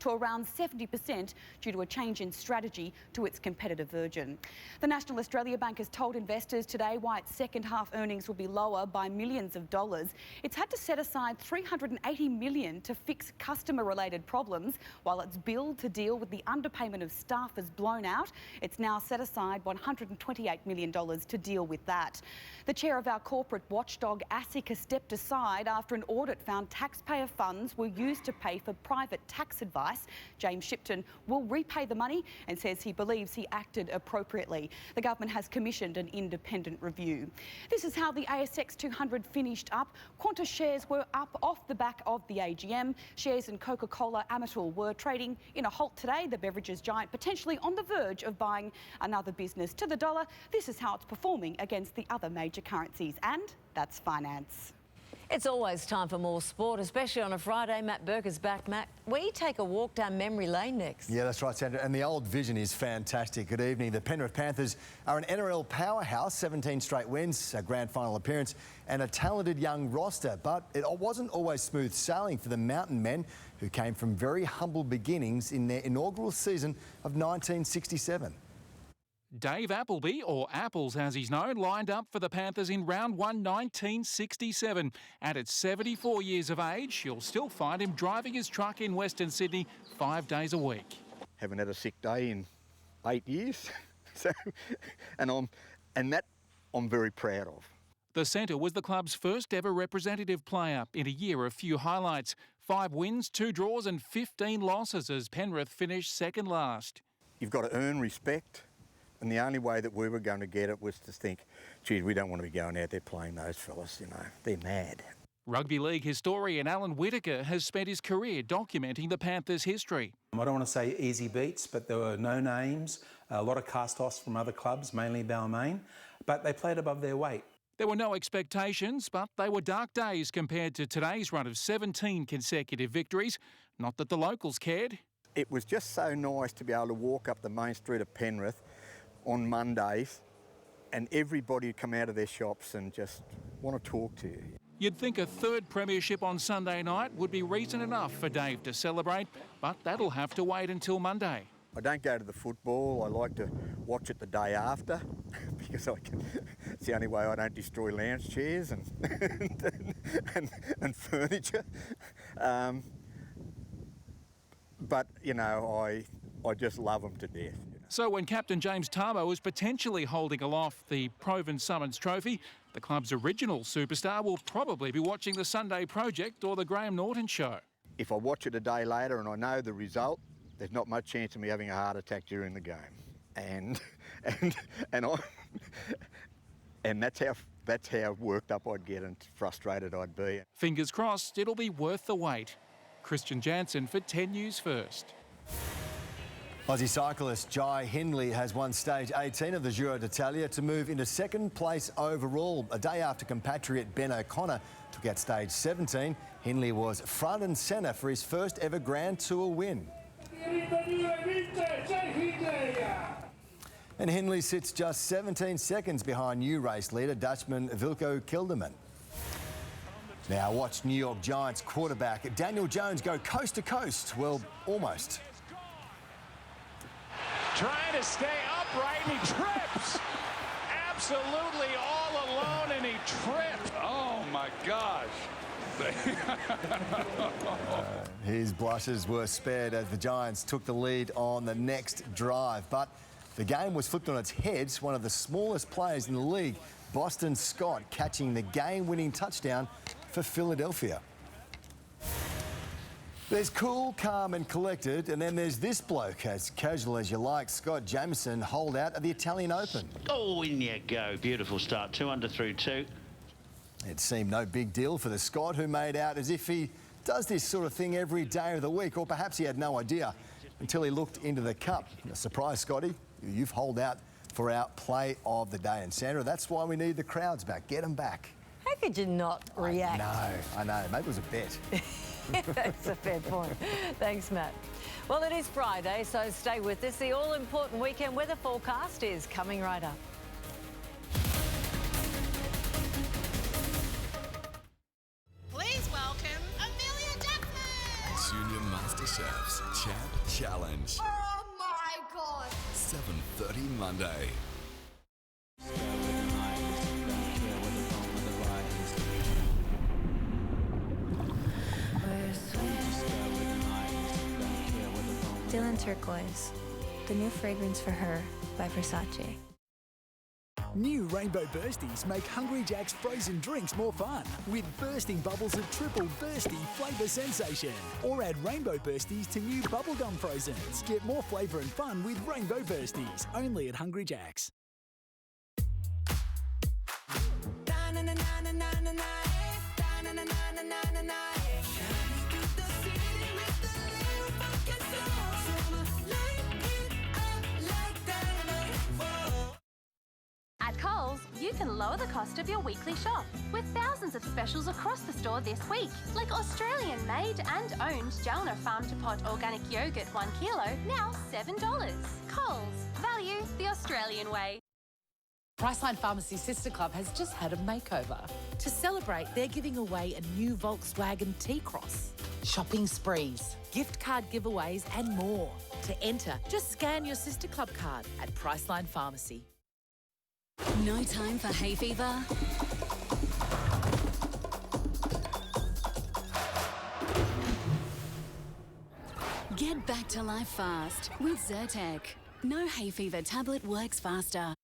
to around 70% due to a change in strategy to its competitor Virgin. The National Australia Bank has told investors today why its second half earnings will be lower by millions of dollars. It's had to set aside $380 million to fix customer-related problems, while its bill to deal with the underpayment of staff has blown out. It's now set aside $128 million to deal with that. The chair of our corporate watchdog, ASIC, has stepped aside after an audit found taxpayer funds were used to pay for private tax advice. James Shipton will repay the money and says he believes he acted appropriately. The government has commissioned an independent review. This is how the ASX 200 finished up. Qantas shares were up off the back of the AGM. Shares in Coca-Cola Amatil were trading in a halt today. The beverages giant potentially on the verge of buying another business. To the dollar, this is how it's performing against the other major currencies. And that's finance. It's always time for more sport, especially on a Friday. Matt Burke is back. Matt, we take a walk down memory lane next. Yeah, that's right, Sandra. And the old vision is fantastic. Good evening. The Penrith Panthers are an NRL powerhouse, 17 straight wins, a grand final appearance and a talented young roster. But it wasn't always smooth sailing for the Mountain Men, who came from very humble beginnings in their inaugural season of 1967. Dave Appleby, or Apples as he's known, lined up for the Panthers in round 1 1967. And at 74 years of age, you'll still find him driving his truck in Western Sydney 5 days a week. Haven't had a sick day in 8 years, I'm very proud of. The centre was the club's first ever representative player in a year of few highlights. 5 wins, 2 draws and 15 losses as Penrith finished second last. You've got to earn respect. And the only way that we were going to get it was to think, geez, we don't want to be going out there playing those fellas, they're mad. Rugby league historian Alan Whittaker has spent his career documenting the Panthers' history. I don't want to say easy beats, but there were no names, a lot of cast-offs from other clubs, mainly Balmain, but they played above their weight. There were no expectations, but they were dark days compared to today's run of 17 consecutive victories. Not that the locals cared. It was just so nice to be able to walk up the main street of Penrith on Mondays and everybody would come out of their shops and just want to talk to you. You'd think a third premiership on Sunday night would be reason enough for Dave to celebrate, but that'll have to wait until Monday. I don't go to the football. I like to watch it the day after because it's the only way I don't destroy lounge chairs and furniture. But, I just love them to death. So when Captain James Tarbo is potentially holding aloft the Proven Summons Trophy, the club's original superstar will probably be watching the Sunday Project or the Graham Norton Show. If I watch it a day later and I know the result, there's not much chance of me having a heart attack during the game. And that's how worked up I'd get and frustrated I'd be. Fingers crossed it'll be worth the wait. Christian Jansen for 10 News First. Aussie cyclist Jai Hindley has won stage 18 of the Giro d'Italia to move into second place overall. A day after compatriot Ben O'Connor took out stage 17, Hindley was front and centre for his first ever Grand Tour win. And Hindley sits just 17 seconds behind new race leader Dutchman Wilco Kelderman. Now watch New York Giants quarterback Daniel Jones go coast to coast. Well, almost. Trying to stay upright, and he trips. Absolutely all alone, and he tripped. Oh, my gosh. His blushes were spared as the Giants took the lead on the next drive. But the game was flipped on its head. One of the smallest players in the league, Boston Scott, catching the game-winning touchdown for Philadelphia. There's cool, calm and collected, and then there's this bloke, as casual as you like, Scott Jamieson, holdout at the Italian Open. Oh, in you go. Beautiful start. 2 under through 2. It seemed no big deal for the Scot, who made out as if he does this sort of thing every day of the week, or perhaps he had no idea until he looked into the cup. Surprise, Scotty, you've holed out for our play of the day. And Sandra, that's why we need the crowds back. Get them back. How could you not react? I know. Maybe it was a bet. That's a fair point. Thanks, Matt. Well, it is Friday, so stay with us. The all-important weekend weather forecast is coming right up. Please welcome Amelia Jackson! Junior MasterChef's Champ Challenge. Oh my God! 7:30 Monday. Dylan Turquoise, the new fragrance for her by Versace. New Rainbow Bursties make Hungry Jack's frozen drinks more fun with bursting bubbles of triple bursty flavour sensation. Or add Rainbow Bursties to new bubblegum frozens. Get more flavour and fun with Rainbow Bursties, only at Hungry Jack's. At Coles, you can lower the cost of your weekly shop with thousands of specials across the store this week, like Australian-made and owned Jalna farm-to-pot organic yogurt 1 kilo, now $7. Coles, value the Australian way. Priceline Pharmacy Sister Club has just had a makeover. To celebrate, they're giving away a new Volkswagen T-Cross. Shopping sprees, gift card giveaways and more. To enter, just scan your Sister Club card at Priceline Pharmacy. No time for hay fever? Get back to life fast with Zyrtec. No hay fever tablet works faster.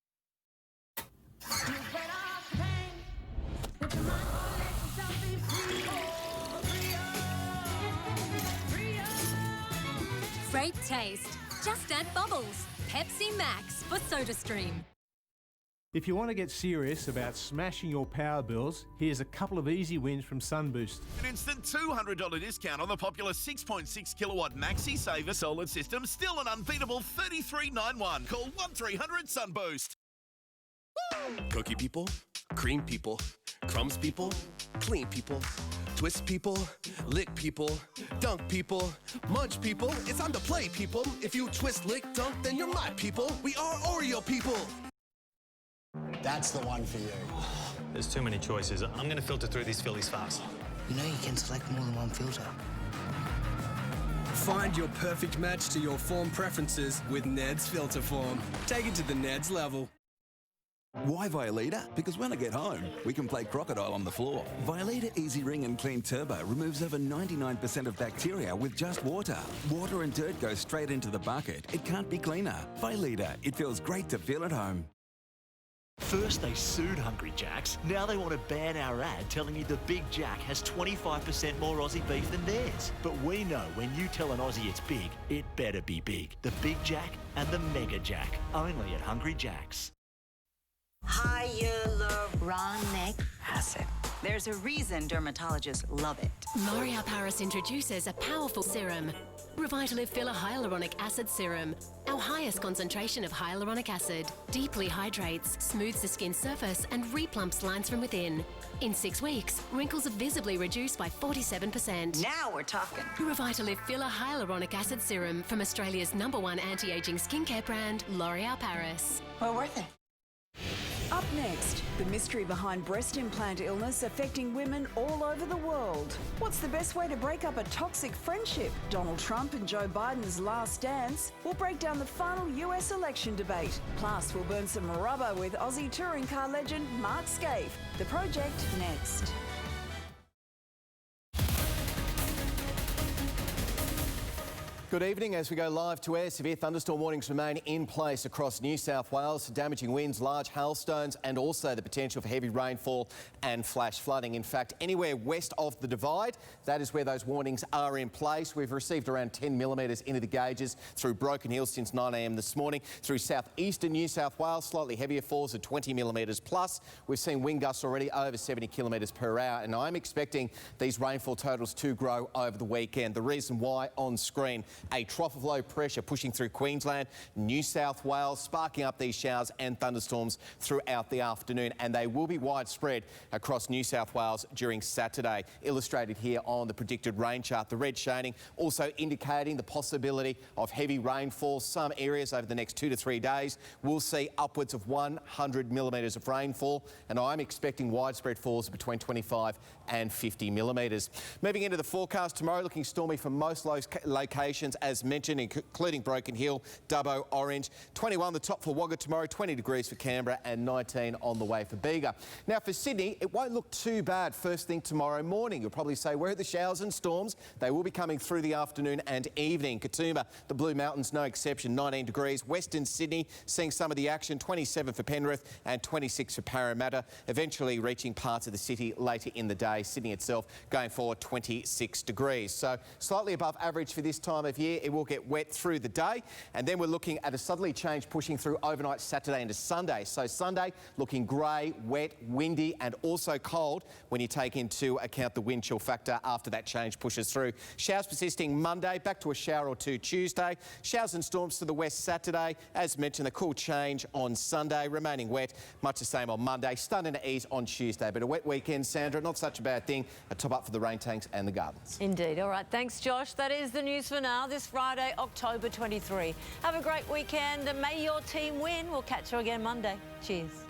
Great taste. Just add bubbles. Pepsi Max for SodaStream. If you want to get serious about smashing your power bills, here's a couple of easy wins from Sunboost. An instant $200 discount on the popular 6.6 kilowatt Maxi Saver solar system. Still an unbeatable $33.91. Call 1300 Sunboost. Cookie people, cream people, crumbs people, clean people, twist people, lick people, dunk people, munch people. It's time to play, people. If you twist, lick, dunk, then you're my people. We are Oreo people. That's the one for you. There's too many choices. I'm going to filter through these fillies fast. You know you can select more than one filter. Find your perfect match to your form preferences with Ned's Filter Form. Take it to the Ned's level. Why Violeta? Because when I get home, we can play crocodile on the floor. Violeta Easy Ring and Clean Turbo removes over 99% of bacteria with just water. Water and dirt go straight into the bucket. It can't be cleaner. Violeta, it feels great to feel at home. First they sued Hungry Jack's, now they want to ban our ad telling you the Big Jack has 25% more Aussie beef than theirs. But we know when you tell an Aussie it's big, it better be big. The Big Jack and the Mega Jack, only at Hungry Jack's. Hyaluronic acid. There's a reason dermatologists love it. L'Oreal Paris introduces a powerful serum. Revitalift Filler Hyaluronic Acid Serum. Our highest concentration of hyaluronic acid deeply hydrates, smooths the skin surface and replumps lines from within. In 6 weeks, wrinkles are visibly reduced by 47%. Now we're talking. Revitalift Filler Hyaluronic Acid Serum from Australia's #1 anti-aging skincare brand, L'Oreal Paris. Well worth it. Up next, the mystery behind breast implant illness affecting women all over the world. What's the best way to break up a toxic friendship? Donald Trump and Joe Biden's last dance. We'll break down the final US election debate. Plus, we'll burn some rubber with Aussie touring car legend Mark Scaife. The Project next. Good evening. As we go live to air, severe thunderstorm warnings remain in place across New South Wales. Damaging winds, large hailstones and also the potential for heavy rainfall and flash flooding. In fact, anywhere west of the Divide, that is where those warnings are in place. We've received around 10 millimetres into the gauges through Broken Hill since 9 a.m. this morning. Through southeastern New South Wales, slightly heavier falls of 20 millimetres plus. We've seen wind gusts already over 70 kilometres per hour, and I'm expecting these rainfall totals to grow over the weekend. The reason why on screen, a trough of low pressure pushing through Queensland, New South Wales, sparking up these showers and thunderstorms throughout the afternoon, and they will be widespread across New South Wales during Saturday, illustrated here on the predicted rain chart. The red shading also indicating the possibility of heavy rainfall. Some areas over the next 2 to 3 days will see upwards of 100 millimetres of rainfall, and I'm expecting widespread falls between 25 and 50 millimetres. Moving into the forecast tomorrow, looking stormy for most locations conditions as mentioned, including Broken Hill, Dubbo, Orange. 21 the top for Wagga tomorrow, 20 degrees for Canberra and 19 on the way for Bega. Now for Sydney, it won't look too bad first thing tomorrow morning. You'll probably say, where are the showers and storms? They will be coming through the afternoon and evening. Katoomba, the Blue Mountains, no exception, 19 degrees. Western Sydney seeing some of the action, 27 for Penrith and 26 for Parramatta, eventually reaching parts of the city later in the day. Sydney itself going for 26 degrees. So slightly above average for this time of year. It will get wet through the day, and then we're looking at a southerly change pushing through overnight Saturday into Sunday. So Sunday looking grey, wet, windy and also cold when you take into account the wind chill factor after that change pushes through. Showers persisting Monday, back to a shower or two Tuesday. Showers and storms to the west Saturday. As mentioned, the cool change on Sunday, remaining wet, much the same on Monday, starting to ease on Tuesday. But a wet weekend, Sandra, not such a bad thing. A top up for the rain tanks and the gardens. Indeed. All right, thanks Josh. That is the news for now, this Friday, October 23. Have a great weekend and may your team win. We'll catch you again Monday. Cheers.